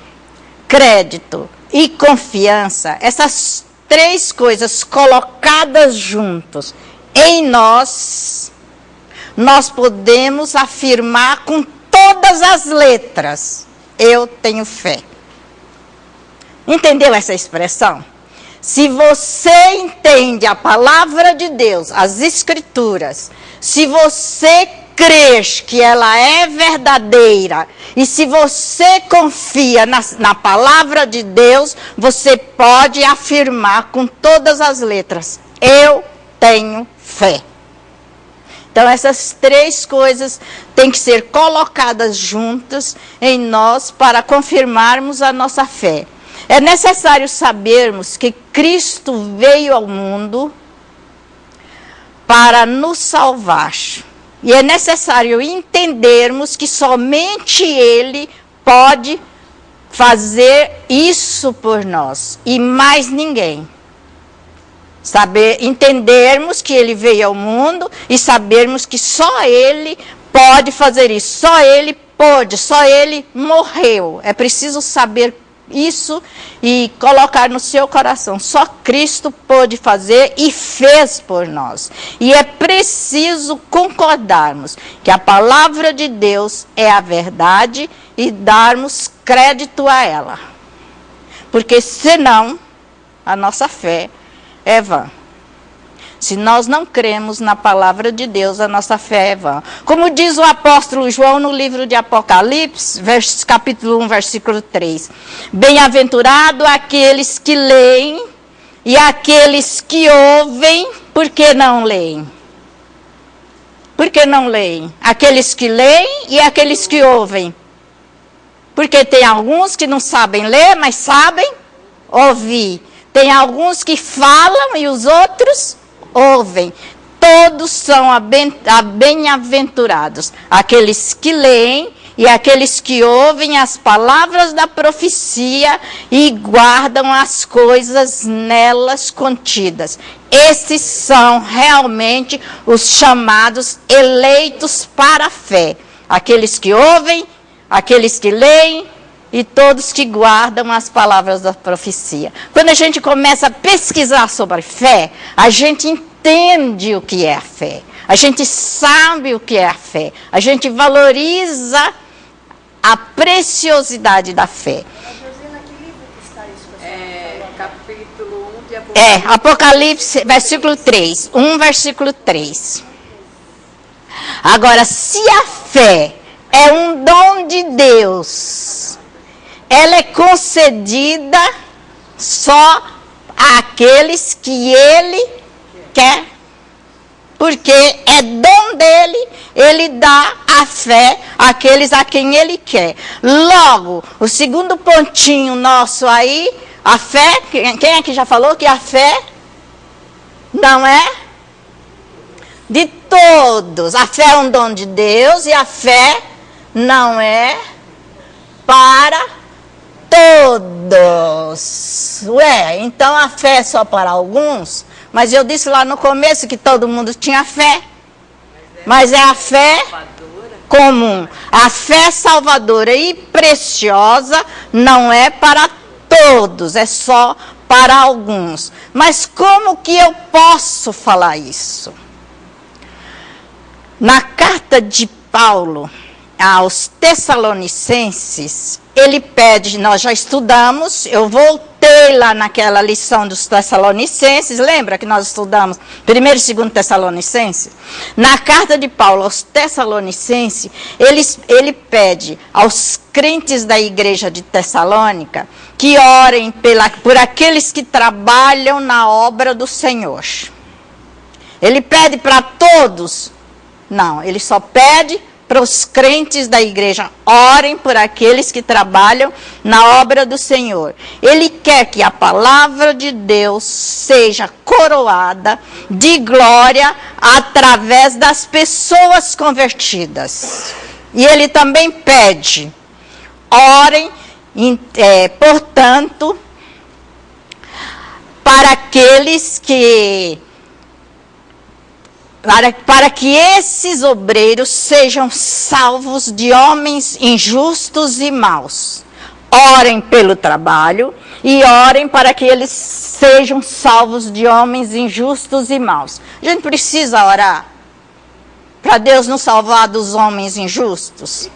crédito e confiança, essas três coisas colocadas juntos em nós podemos afirmar com todas as letras: eu tenho fé. Entendeu essa expressão? Se você entende a palavra de Deus, as Escrituras, se você crê que ela é verdadeira, e se você confia na palavra de Deus, você pode afirmar com todas as letras: eu tenho fé. Então, essas três coisas têm que ser colocadas juntas em nós para confirmarmos a nossa fé. É necessário sabermos que Cristo veio ao mundo para nos salvar. E é necessário entendermos que somente Ele pode fazer isso por nós e mais ninguém. Entendermos que Ele veio ao mundo e sabermos que só Ele pode fazer isso. Só Ele pôde, só Ele morreu. É preciso saber isso e colocar no seu coração. Só Cristo pôde fazer e fez por nós. E é preciso concordarmos que a palavra de Deus é a verdade e darmos crédito a ela. Porque senão a nossa fé é vã. Se nós não cremos na palavra de Deus, a nossa fé é vã. Como diz o apóstolo João no livro de Apocalipse, capítulo 1, versículo 3. Bem-aventurado aqueles que leem e aqueles que ouvem, porque não leem. Por que não leem? Aqueles que leem e aqueles que ouvem. Porque tem alguns que não sabem ler, mas sabem ouvir. Tem alguns que falam e os outros ouvem. Todos são bem-aventurados. Aqueles que leem e aqueles que ouvem as palavras da profecia e guardam as coisas nelas contidas. Esses são realmente os chamados eleitos para a fé. Aqueles que ouvem aqueles que leem e todos que guardam as palavras da profecia. Quando a gente começa a pesquisar sobre fé, a gente entende o que é a fé. A gente sabe o que é a fé. A gente valoriza a preciosidade da fé. Capítulo 1 de Apocalipse. Apocalipse, versículo 3. 1, versículo 3. Agora, se a fé é um dom de Deus, ela é concedida só àqueles que Ele quer. Porque é dom dele, ele dá a fé àqueles a quem ele quer. Logo, o segundo pontinho nosso aí, a fé, quem é que já falou que a fé não é de todos? A fé é um dom de Deus e a fé não é para todos. Ué, então a fé é só para alguns? Mas eu disse lá no começo que todo mundo tinha fé. Mas é a fé comum. A fé salvadora e preciosa não é para todos, é só para alguns. Mas como que eu posso falar isso? Na carta de Paulo aos Tessalonicenses, ele pede, nós já estudamos, eu voltei lá naquela lição dos Tessalonicenses, lembra que nós estudamos 1º e 2º Tessalonicenses? Na carta de Paulo aos Tessalonicenses, ele pede aos crentes da igreja de Tessalônica que orem por aqueles que trabalham na obra do Senhor. Ele pede para todos? Não, ele só pede para os crentes da igreja, orem por aqueles que trabalham na obra do Senhor. Ele quer que a palavra de Deus seja coroada de glória através das pessoas convertidas. E ele também pede, orem, portanto, para aqueles que... Para que esses obreiros sejam salvos de homens injustos e maus. Orem pelo trabalho e orem para que eles sejam salvos de homens injustos e maus. A gente precisa orar para Deus nos salvar dos homens injustos.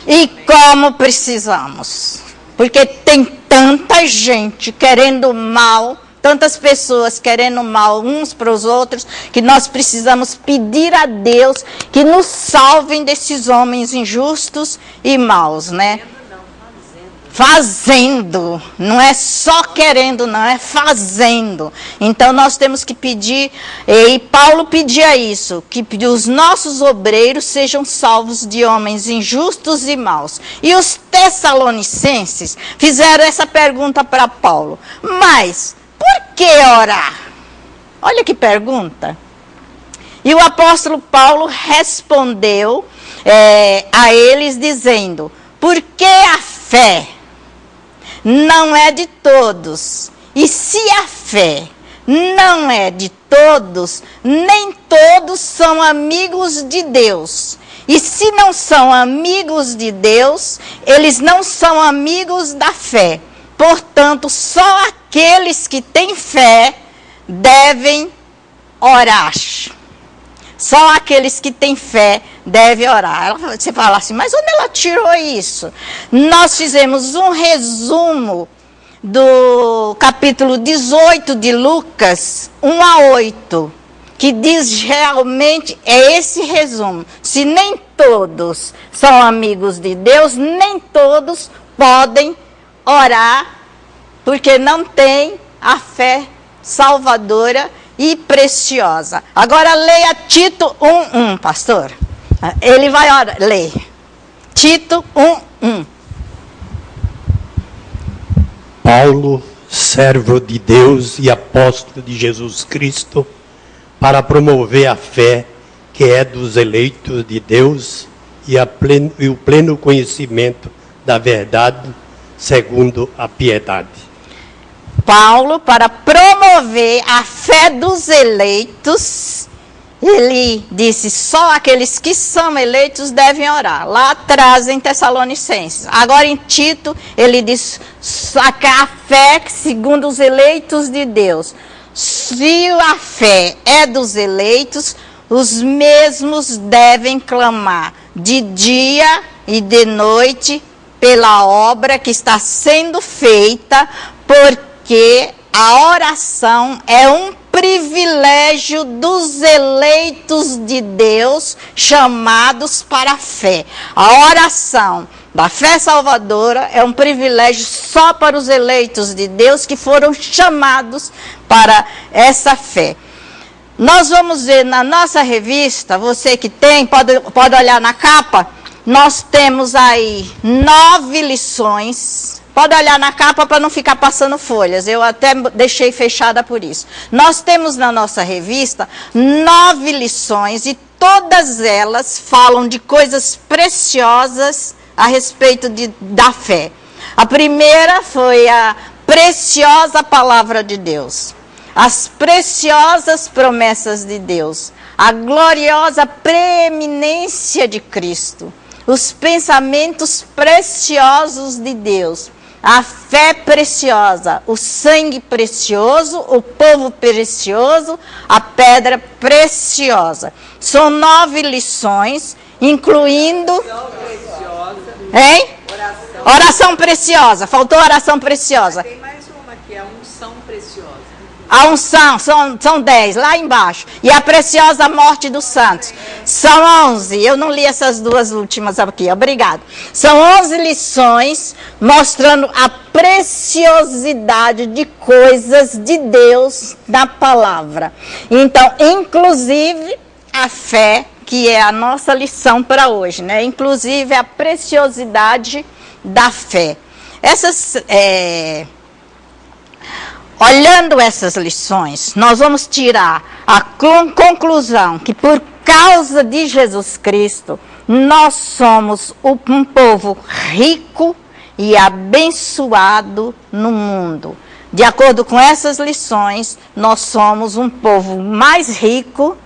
E como precisamos. Porque tem tanta gente querendo mal, tantas pessoas querendo mal uns para os outros, que nós precisamos pedir a Deus que nos salvem desses homens injustos e maus, né? Fazendo, não é só querendo, não, é fazendo. Então nós temos que pedir, e Paulo pedia isso, que os nossos obreiros sejam salvos de homens injustos e maus. E os Tessalonicenses fizeram essa pergunta para Paulo, mas por que orar? Olha que pergunta. E o apóstolo Paulo respondeu a eles dizendo, porque a fé não é de todos. E se a fé não é de todos, nem todos são amigos de Deus. E se não são amigos de Deus, eles não são amigos da fé. Portanto, só aqueles que têm fé devem orar. Só aqueles que têm fé devem orar. Você fala assim, mas onde ela tirou isso? Nós fizemos um resumo do capítulo 18 de Lucas, 1 a 8, que diz realmente, é esse resumo. Se nem todos são amigos de Deus, nem todos podem orar, porque não tem a fé salvadora e preciosa. Agora leia Tito 1:1, pastor. Ele vai orar, ler. Tito 1:1. Paulo, servo de Deus e apóstolo de Jesus Cristo, para promover a fé que é dos eleitos de Deus e o pleno conhecimento da verdade, segundo a piedade. Paulo, para promover a fé dos eleitos ele disse, só aqueles que são eleitos devem orar. Lá atrás, em Tessalonicenses. Agora, em Tito, ele diz, a fé segundo os eleitos de Deus. Se a fé é dos eleitos, os mesmos devem clamar de dia e de noite pela obra que está sendo feita, porque a oração é um privilégio dos eleitos de Deus chamados para a fé. A oração da fé salvadora é um privilégio só para os eleitos de Deus que foram chamados para essa fé. Nós vamos ver na nossa revista, você que tem, pode olhar na capa, nós temos aí 9 lições. Pode olhar na capa para não ficar passando folhas. Eu até deixei fechada por isso. Nós temos na nossa revista 9 lições e todas elas falam de coisas preciosas a respeito da fé. A primeira foi a preciosa palavra de Deus. As preciosas promessas de Deus. A gloriosa preeminência de Cristo. Os pensamentos preciosos de Deus. A fé preciosa, o sangue precioso, o povo precioso, a pedra preciosa. São 9 lições, incluindo... Hein? Oração preciosa. Faltou oração preciosa. Tem mais uma que é a unção preciosa. A unção, são 10, lá embaixo. E a preciosa morte dos santos. São 11. Eu não li essas duas últimas aqui, obrigado. São 11 lições mostrando a preciosidade de coisas de Deus na palavra. Então, inclusive, a fé, que é a nossa lição para hoje, né? Inclusive, a preciosidade da fé. Olhando essas lições, nós vamos tirar a conclusão que por causa de Jesus Cristo, nós somos um povo rico e abençoado no mundo. De acordo com essas lições, nós somos um povo mais rico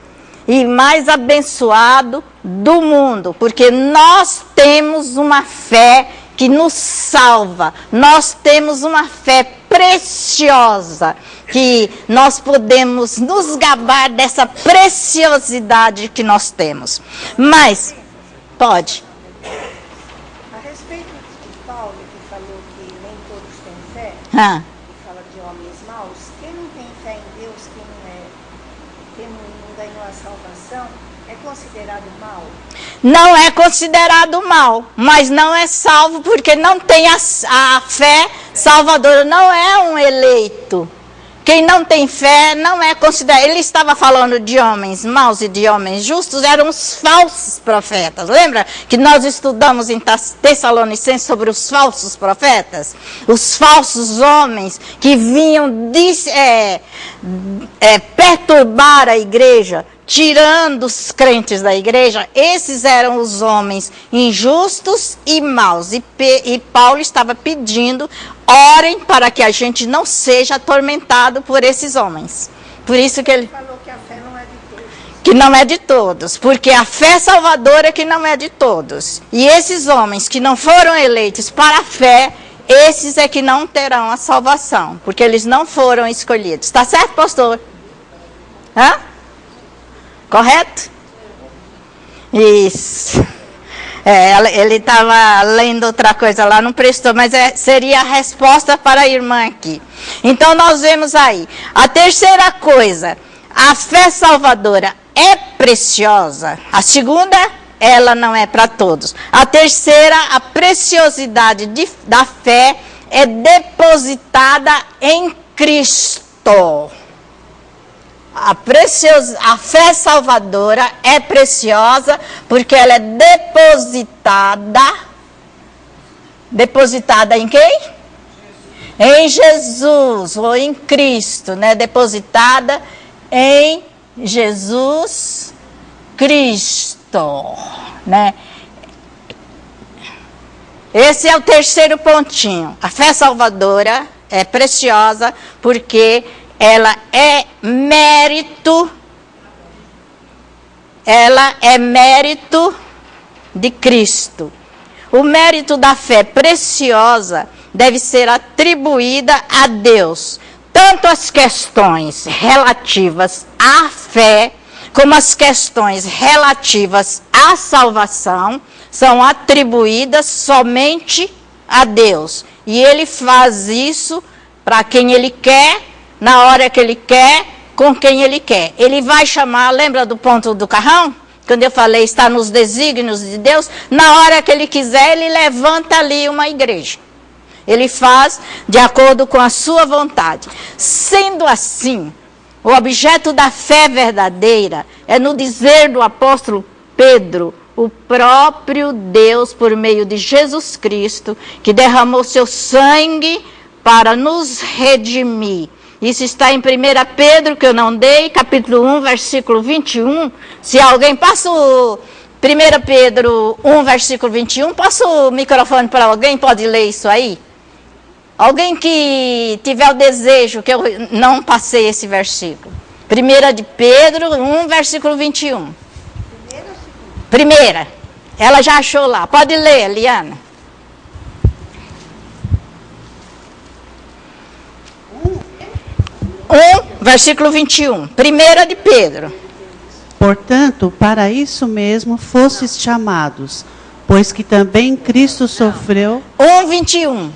e mais abençoado do mundo, porque nós temos uma fé que nos salva. Nós temos uma fé preciosa, que nós podemos nos gabar dessa preciosidade que nós temos. Mas, pode. A respeito de Paulo, que falou que nem todos têm fé, que fala de homens maus, quem não tem fé em Deus, quem não ganhou a salvação, é considerado mau? Não é considerado mal, mas não é salvo porque não tem a fé salvadora, não é um eleito. Quem não tem fé não é considerado. Ele estava falando de homens maus e de homens justos, eram os falsos profetas. Lembra que nós estudamos em Tessalonicenses sobre os falsos profetas? Os falsos homens que vinham perturbar a igreja, tirando os crentes da igreja. Esses eram os homens injustos e maus. E Paulo estava pedindo, orem para que a gente não seja atormentado por esses homens. Por isso que ele falou que a fé não é de todos. Que não é de todos, porque a fé salvadora é que não é de todos. E esses homens que não foram eleitos para a fé, esses é que não terão a salvação, porque eles não foram escolhidos. Está certo, pastor? Hã? Correto? Isso. Ele estava lendo outra coisa lá, não prestou, mas seria a resposta para a irmã aqui. Então, nós vemos aí. A terceira coisa, a fé salvadora é preciosa. A segunda, ela não é para todos. A terceira, a preciosidade da fé é depositada em Cristo. A fé salvadora é preciosa porque ela é depositada em quem? Em Jesus, ou em Cristo, né? Depositada em Jesus Cristo, né? Esse é o terceiro pontinho. A fé salvadora é preciosa porque ela é mérito ela é mérito de Cristo. O mérito da fé preciosa deve ser atribuída a Deus. Tanto as questões relativas à fé, como as questões relativas à salvação, são atribuídas somente a Deus. E Ele faz isso para quem Ele quer, na hora que Ele quer, com quem Ele quer. Ele vai chamar, lembra do ponto do carrão? Quando eu falei, está nos desígnios de Deus, na hora que Ele quiser, Ele levanta ali uma igreja. Ele faz de acordo com a sua vontade. Sendo assim, o objeto da fé verdadeira é, no dizer do apóstolo Pedro, o próprio Deus, por meio de Jesus Cristo, que derramou seu sangue para nos redimir. Isso está em 1 Pedro, que eu não dei, capítulo 1, versículo 21. Se alguém passa o 1 Pedro 1, versículo 21, passa o microfone para alguém, pode ler isso aí? Alguém que tiver o desejo, que eu não passei esse versículo. 1 de Pedro 1, versículo 21. Primeira. Ela já achou lá. Pode ler, Liana. 1, versículo 21. 1 de Pedro. Portanto, para isso mesmo fostes chamados, pois que também Cristo sofreu. 1, 21.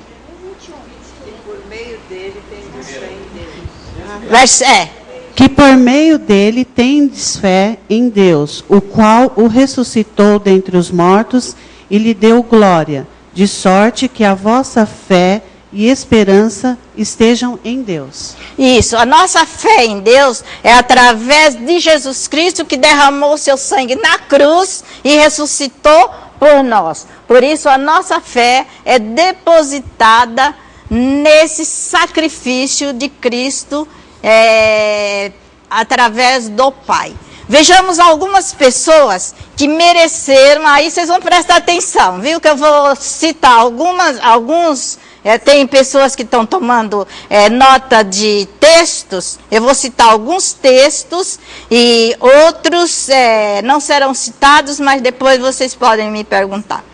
Que por meio dele tendes fé em Deus, o qual o ressuscitou dentre os mortos e lhe deu glória, de sorte que a vossa fé e esperança estejam em Deus. Isso, a nossa fé em Deus é através de Jesus Cristo, que derramou seu sangue na cruz e ressuscitou por nós. Por isso a nossa fé é depositada nesse sacrifício de Cristo, através do Pai. Vejamos algumas pessoas que mereceram, aí vocês vão prestar atenção, viu? Que eu vou citar alguns. Tem pessoas que estão tomando nota de textos. Eu vou citar alguns textos e outros não serão citados, mas depois vocês podem me perguntar.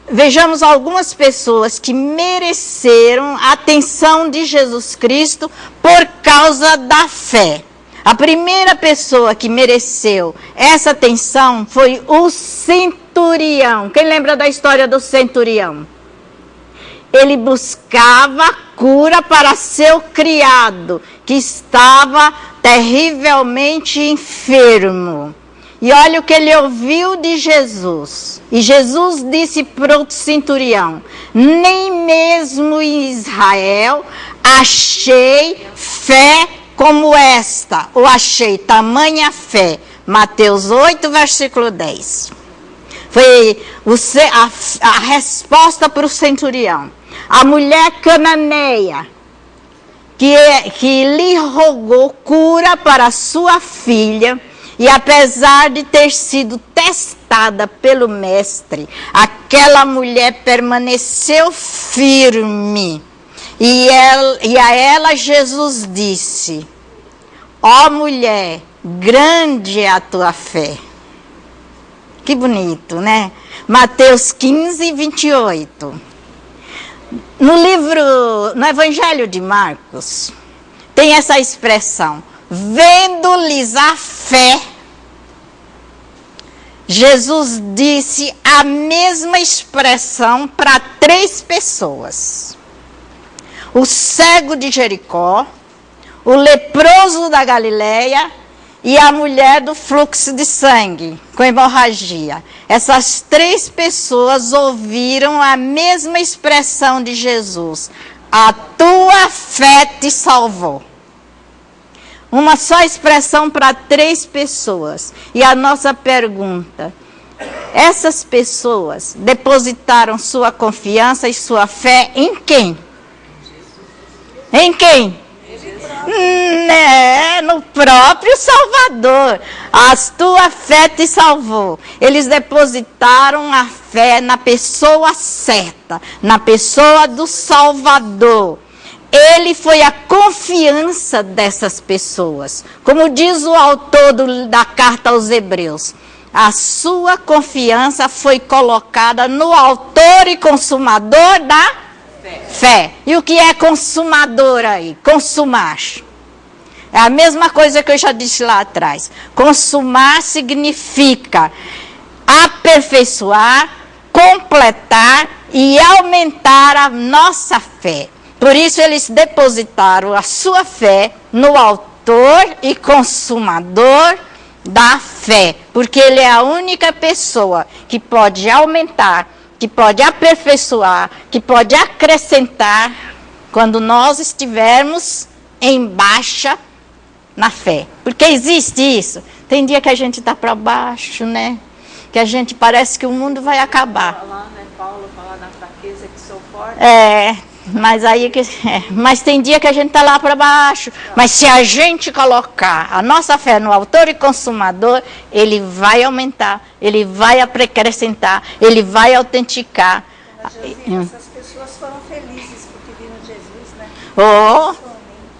Vejamos algumas pessoas que mereceram a atenção de Jesus Cristo por causa da fé. A primeira pessoa que mereceu essa atenção foi o centurião. Quem lembra da história do centurião? Ele buscava cura para seu criado, que estava terrivelmente enfermo. E olha o que ele ouviu de Jesus. E Jesus disse para o centurião: nem mesmo em Israel achei fé como esta, ou achei tamanha fé. Mateus 8, versículo 10. Foi a resposta para o centurião. A mulher cananeia, que lhe rogou cura para sua filha, e apesar de ter sido testada pelo mestre, aquela mulher permaneceu firme. E a ela Jesus disse: ó mulher, grande é a tua fé. Que bonito, né? Mateus 15, 28. No Evangelho de Marcos, tem essa expressão: vendo-lhes a fé. Jesus disse a mesma expressão para 3 pessoas. O cego de Jericó, o leproso da Galileia e a mulher do fluxo de sangue, com hemorragia. Essas 3 pessoas ouviram a mesma expressão de Jesus: a tua fé te salvou. Uma só expressão para 3 pessoas. E a nossa pergunta: essas pessoas depositaram sua confiança e sua fé em quem? Em quem? No próprio Salvador. A tua fé te salvou. Eles depositaram a fé na pessoa certa, na pessoa do Salvador. ele foi a confiança dessas pessoas. Como diz o autor da carta aos Hebreus, a sua confiança foi colocada no autor e consumador da fé. E o que é consumador aí? Consumar. É a mesma coisa que eu já disse lá atrás. Consumar significa aperfeiçoar, completar e aumentar a nossa fé. Por isso eles depositaram a sua fé no autor e consumador da fé. Porque ele é a única pessoa que pode aumentar, que pode aperfeiçoar, que pode acrescentar quando nós estivermos em baixa na fé. Porque existe isso. Tem dia que a gente está para baixo, né? Que a gente parece que o mundo vai acabar. Falar, né? Paulo fala na fraqueza que sou forte. Mas tem dia que a gente está lá para baixo. Mas se a gente colocar a nossa fé no autor e consumador, ele vai aumentar, ele vai acrescentar, ele vai autenticar. Essas pessoas foram felizes porque viram Jesus, né?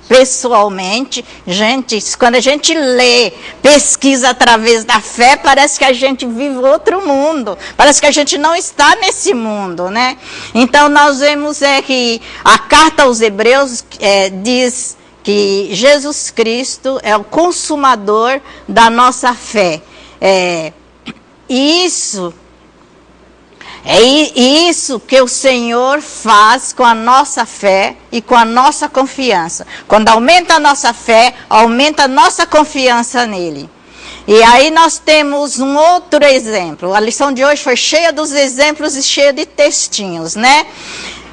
Pessoalmente, gente, quando a gente lê, pesquisa através da fé, parece que a gente vive outro mundo. Parece que a gente não está nesse mundo, né? Então, nós vemos que a carta aos Hebreus diz que Jesus Cristo é o consumador da nossa fé. É isso que o Senhor faz com a nossa fé e com a nossa confiança. Quando aumenta a nossa fé, aumenta a nossa confiança nele. E aí nós temos um outro exemplo. A lição de hoje foi cheia dos exemplos e cheia de textinhos, né?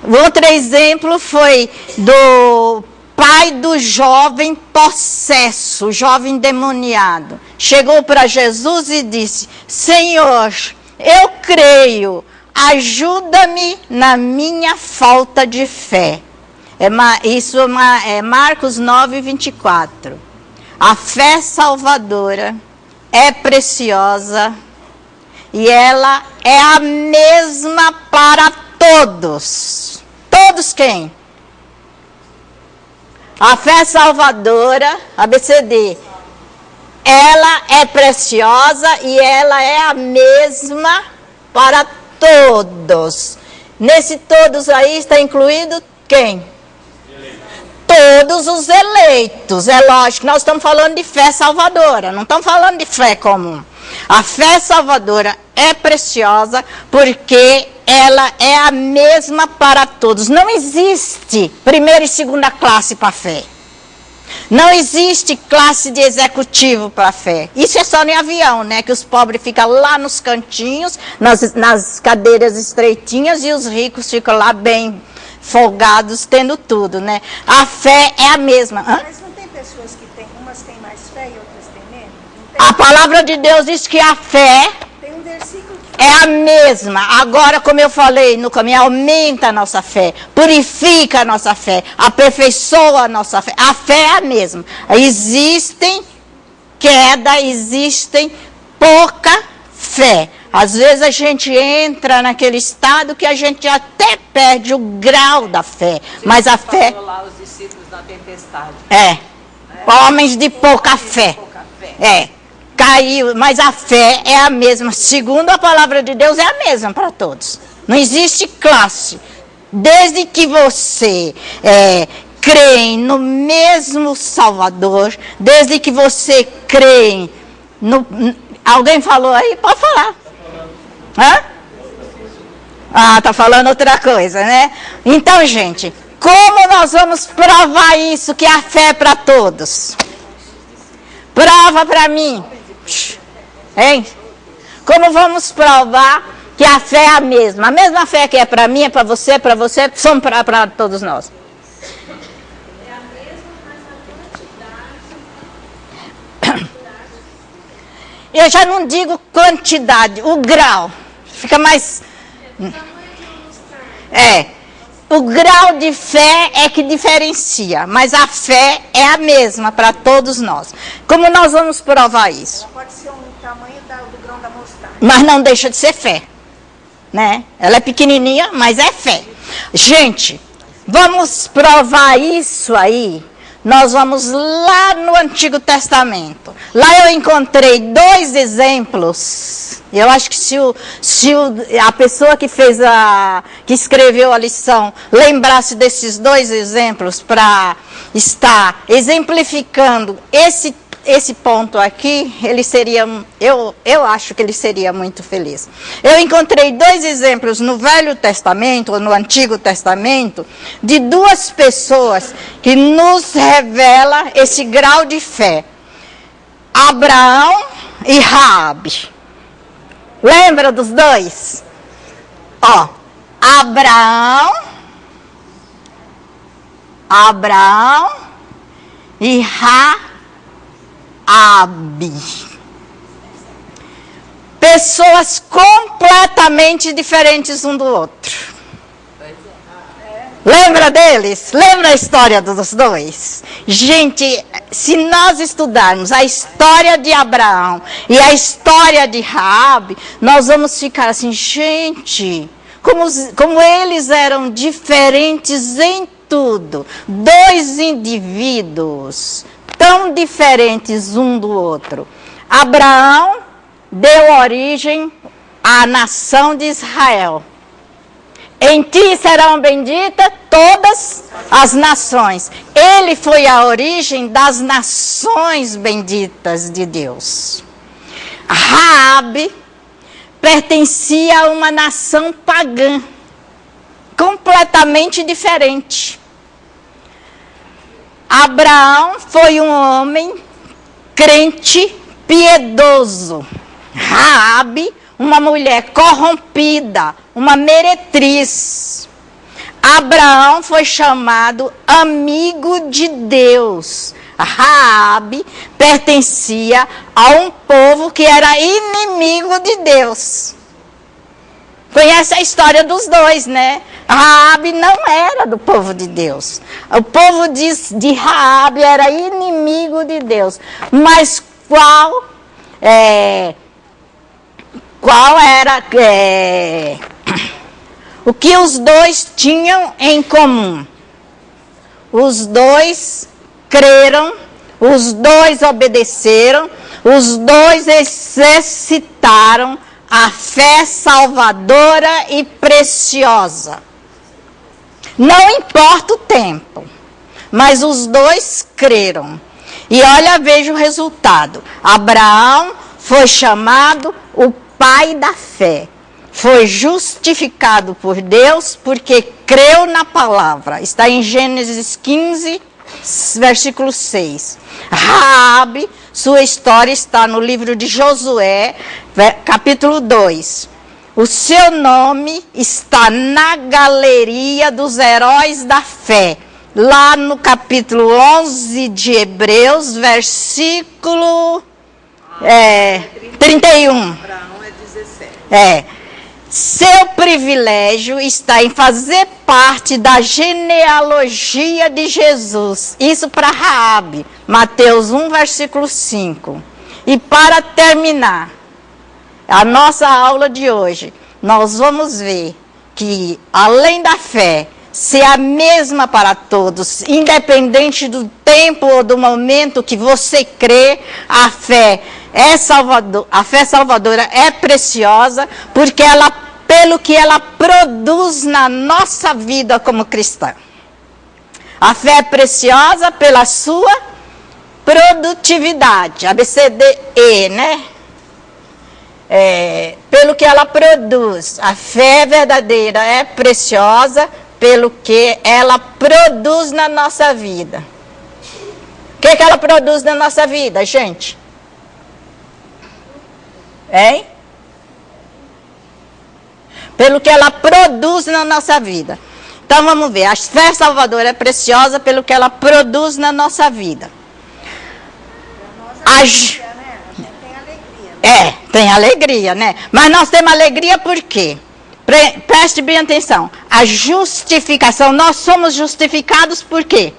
O outro exemplo foi do pai do jovem possesso, o jovem demoniado. Chegou para Jesus e disse: Senhor, eu creio. Ajuda-me na minha falta de fé. Isso é Marcos 9, 24. A fé salvadora é preciosa e ela é a mesma para todos. Todos quem? A fé salvadora, ABCD, ela é preciosa e ela é a mesma para todos. Nesse todos aí está incluído quem? Todos os eleitos. É lógico, nós estamos falando de fé salvadora, não estamos falando de fé comum. A fé salvadora é preciosa porque ela é a mesma para todos. Não existe primeira e segunda classe para a fé. Não existe classe de executivo para a fé. Isso é só em avião, né? Que os pobres ficam lá nos cantinhos, nas cadeiras estreitinhas, e os ricos ficam lá bem folgados, tendo tudo, né? A fé é a mesma. Mas não tem pessoas que têm, umas têm mais fé e outras têm menos? A palavra de Deus diz que a fé tem um versículo que é a mesma. Agora, como eu falei no caminho, aumenta a nossa fé, purifica a nossa fé, aperfeiçoa a nossa fé. A fé é a mesma. Existem queda, existem pouca fé. Às vezes a gente entra naquele estado que a gente até perde o grau da fé. Mas a fé... Falou lá os discípulos na tempestade. Homens de pouca fé. Caiu, mas a fé é a mesma. Segundo a palavra de Deus, é a mesma para todos. Não existe classe. Desde que você crê no mesmo Salvador, desde que você crê no... Alguém falou aí? Pode falar. Tá falando outra coisa, né? Então, gente, como nós vamos provar isso, que a fé é para todos? Prova para mim. Hein? Como vamos provar que a fé é a mesma? A mesma fé que é para mim, é para você, são para todos nós. É a mesma, mas a quantidade. Eu já não digo quantidade, o grau. Fica mais... O grau de fé é que diferencia, mas a fé é a mesma para todos nós. Como nós vamos provar isso? ela pode ser um tamanho do grão da mostarda. Mas não deixa de ser fé, né? Ela é pequenininha, mas é fé. Gente, Vamos provar isso aí. Nós vamos lá no Antigo Testamento. Lá eu encontrei 2 exemplos. Eu acho que se a pessoa que que escreveu a lição lembrasse desses 2 exemplos para estar exemplificando esse ponto aqui, ele seria, eu acho que ele seria muito feliz. Eu encontrei 2 exemplos no Velho Testamento, ou no Antigo Testamento, de 2 pessoas que nos revela esse grau de fé. Abraão e Raabe. Lembra dos 2? Ó, Abraão e Raabe. Pessoas completamente diferentes um do outro. Lembra deles? Lembra a história dos 2? Gente, se nós estudarmos a história de Abraão e a história de Raabe, nós vamos ficar assim, gente, como eles eram diferentes em tudo. 2 indivíduos tão diferentes um do outro. Abraão deu origem à nação de Israel. Em ti serão benditas todas as nações. Ele foi a origem das nações benditas de Deus. Raabe pertencia a uma nação pagã, completamente diferente. Abraão foi um homem crente, piedoso. Raabe, uma mulher corrompida, uma meretriz. Abraão foi chamado amigo de Deus. Raabe pertencia a um povo que era inimigo de Deus. Conhece a história dos 2, né? Raabe não era do povo de Deus. O povo de Raabe era inimigo de Deus. Mas qual era o que os 2 tinham em comum? Os 2 creram, os 2 obedeceram, os 2 exercitaram a fé salvadora e preciosa. Não importa o tempo, mas os 2 creram. E olha, veja o resultado. Abraão foi chamado o pai da fé. Foi justificado por Deus porque creu na palavra. Está em Gênesis 15, versículo 6. Raabe, sua história está no livro de Josué, capítulo 2. O seu nome está na galeria dos heróis da fé. Lá no capítulo 11 de Hebreus, versículo 31. Abraão é 17. Seu privilégio está em fazer parte da genealogia de Jesus. Isso para Raabe, Mateus 1, versículo 5. E para terminar a nossa aula de hoje, nós vamos ver que, além da fé ser a mesma para todos, independente do tempo ou do momento que você crê, a fé salvadora é preciosa, porque pelo que ela produz na nossa vida como cristã. A fé é preciosa pela sua produtividade, ABCDE, né? Pelo que ela produz. A fé verdadeira é preciosa pelo que ela produz na nossa vida. O que ela produz na nossa vida, gente? Hein? Pelo que ela produz na nossa vida. Então vamos ver, a fé salvadora é preciosa pelo que ela produz na nossa vida. Tem alegria, né? Mas nós temos alegria por quê? Preste bem atenção. A justificação, nós somos justificados por quê?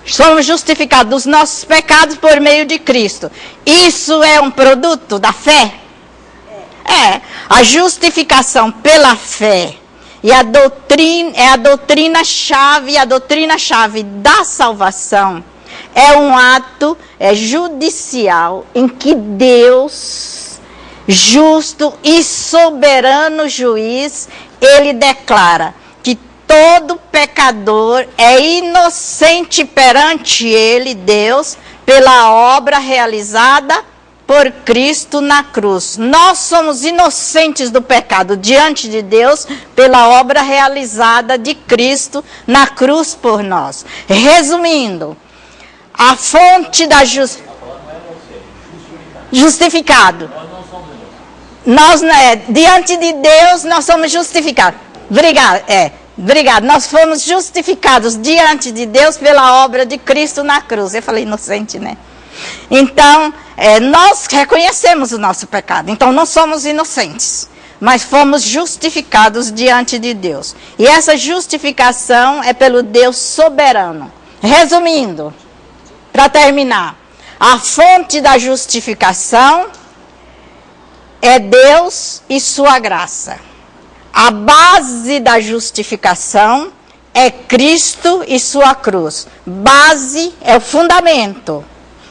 Somos justificados dos nossos pecados por meio de Cristo. Isso é um produto da fé? A justificação pela fé E a doutrina-chave, a doutrina-chave da salvação é um ato judicial em que Deus, justo e soberano juiz, ele declara que todo pecador é inocente perante ele, Deus, pela obra realizada por Cristo na cruz. Nós somos inocentes do pecado diante de Deus pela obra realizada de Cristo na cruz por nós. Resumindo, a fonte da justificado. Nós, diante de Deus, nós somos justificados. Obrigado. Nós fomos justificados diante de Deus pela obra de Cristo na cruz. Eu falei inocente, né? Então, nós reconhecemos o nosso pecado. Então, não somos inocentes, mas fomos justificados diante de Deus. E essa justificação é pelo Deus soberano. Resumindo, para terminar, a fonte da justificação é Deus e sua graça. A base da justificação é Cristo e sua cruz. Base é o fundamento.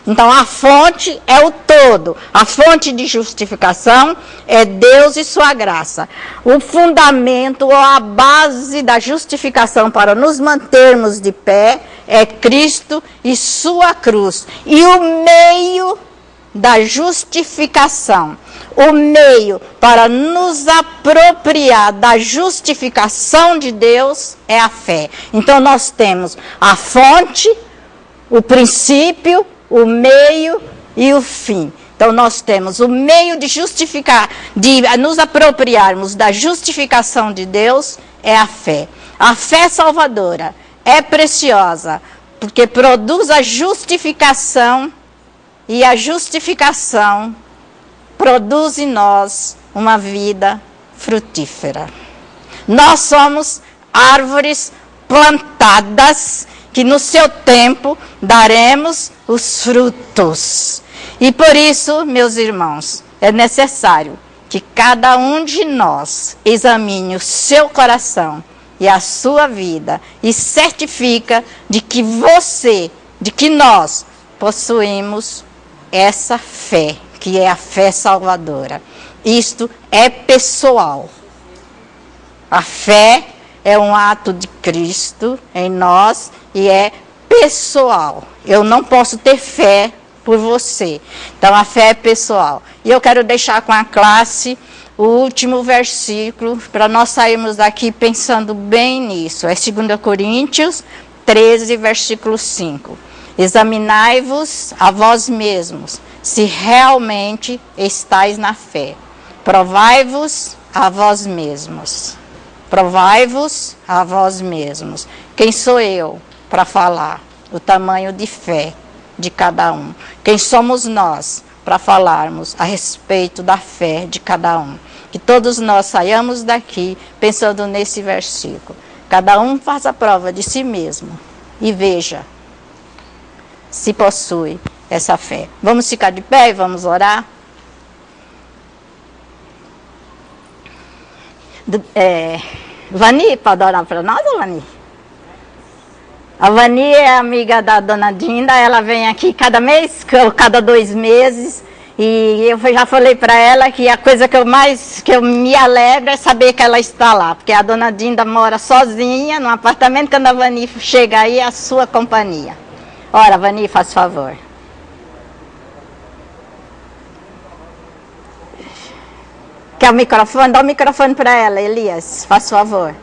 Então, a fonte é o todo. A fonte de justificação é Deus e sua graça. O fundamento ou a base da justificação para nos mantermos de pé é Cristo e sua cruz. E o meio da justificação, o meio para nos apropriar da justificação de Deus é a fé. Então, nós temos a fonte, o princípio, o meio e o fim. Então, nós temos o meio de justificar, de nos apropriarmos da justificação de Deus, é a fé. A fé salvadora é preciosa, porque produz a justificação, e a justificação produz em nós uma vida frutífera. Nós somos árvores plantadas, que no seu tempo daremos os frutos. E por isso, meus irmãos, é necessário que cada um de nós examine o seu coração e a sua vida e certifica de que nós possuímos essa fé, que é a fé salvadora. Isto é pessoal. A fé é um ato de Cristo em nós e é pessoal. Eu não posso ter fé por você. Então, a fé é pessoal. E eu quero deixar com a classe o último versículo, para nós sairmos daqui pensando bem nisso. É 2 Coríntios 13, versículo 5. Examinai-vos a vós mesmos, se realmente estáis na fé. Provai-vos a vós mesmos. Provai-vos a vós mesmos. Quem sou eu para falar o tamanho de fé de cada um? Quem somos nós para falarmos a respeito da fé de cada um? Que todos nós saiamos daqui pensando nesse versículo. Cada um faça a prova de si mesmo e veja se possui essa fé. Vamos ficar de pé e vamos orar? Vani, pode orar para nós, Vani? A Vani é amiga da dona Dinda, ela vem aqui cada mês, cada 2 meses, e eu já falei para ela que a coisa que eu me alegro é saber que ela está lá, porque a dona Dinda mora sozinha num apartamento, quando a Vani chega aí, é a sua companhia. Ora, Vani, faz favor. Quer o microfone? Dá o microfone para ela, Elias, faz favor.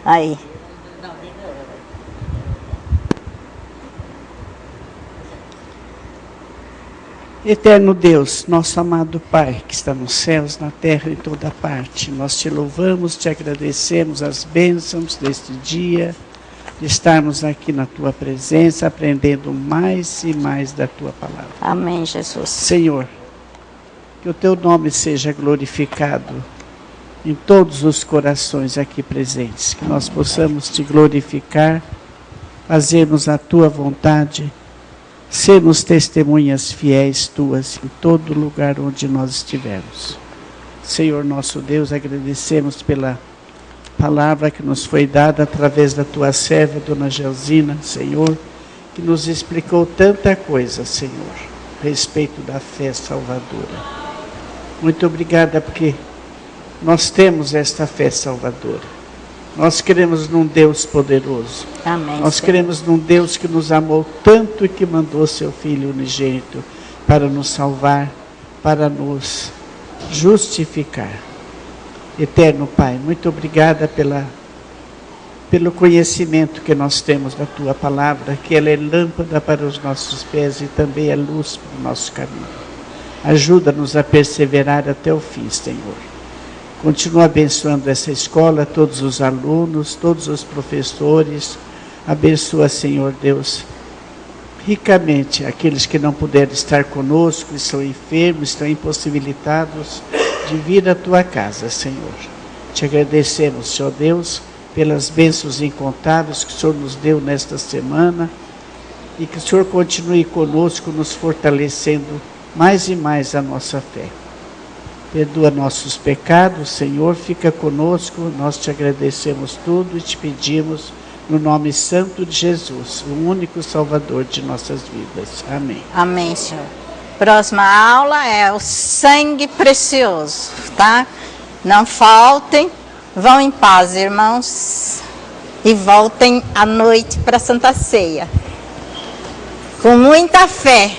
Aí. Eterno Deus, nosso amado Pai, que está nos céus, na terra e em toda parte, nós te louvamos, te agradecemos as bênçãos deste dia, de estarmos aqui na tua presença, aprendendo mais e mais da tua palavra. Amém, Jesus. Senhor, que o teu nome seja glorificado em todos os corações aqui presentes, que nós possamos te glorificar, fazermos a tua vontade, Sê-nos testemunhas fiéis tuas em todo lugar onde nós estivermos. Senhor nosso Deus, agradecemos pela palavra que nos foi dada através da tua serva, Dona Gelsina, Senhor, que nos explicou tanta coisa, Senhor, a respeito da fé salvadora. Muito obrigada, porque nós temos esta fé salvadora. Nós cremos num Deus poderoso. Amém. Nós Senhor. cremos num Deus que nos amou tanto e que mandou seu Filho unigênito para nos salvar, para nos justificar. Eterno Pai, muito obrigada pelo conhecimento que nós temos da Tua Palavra, que ela é lâmpada para os nossos pés e também é luz para o nosso caminho. Ajuda-nos a perseverar até o fim, Senhor. Continua abençoando essa escola, todos os alunos, todos os professores. Abençoa, Senhor Deus, ricamente aqueles que não puderam estar conosco, estão enfermos, estão impossibilitados de vir à Tua casa, Senhor. Te agradecemos, Senhor Deus, pelas bênçãos incontáveis que o Senhor nos deu nesta semana e que o Senhor continue conosco, nos fortalecendo mais e mais a nossa fé. Perdoa nossos pecados, Senhor, fica conosco, nós te agradecemos tudo e te pedimos no nome santo de Jesus, o único Salvador de nossas vidas. Amém. Amém, Senhor. Próxima aula é o sangue precioso, tá? Não faltem, vão em paz, irmãos, e voltem à noite para a Santa Ceia. Com muita fé.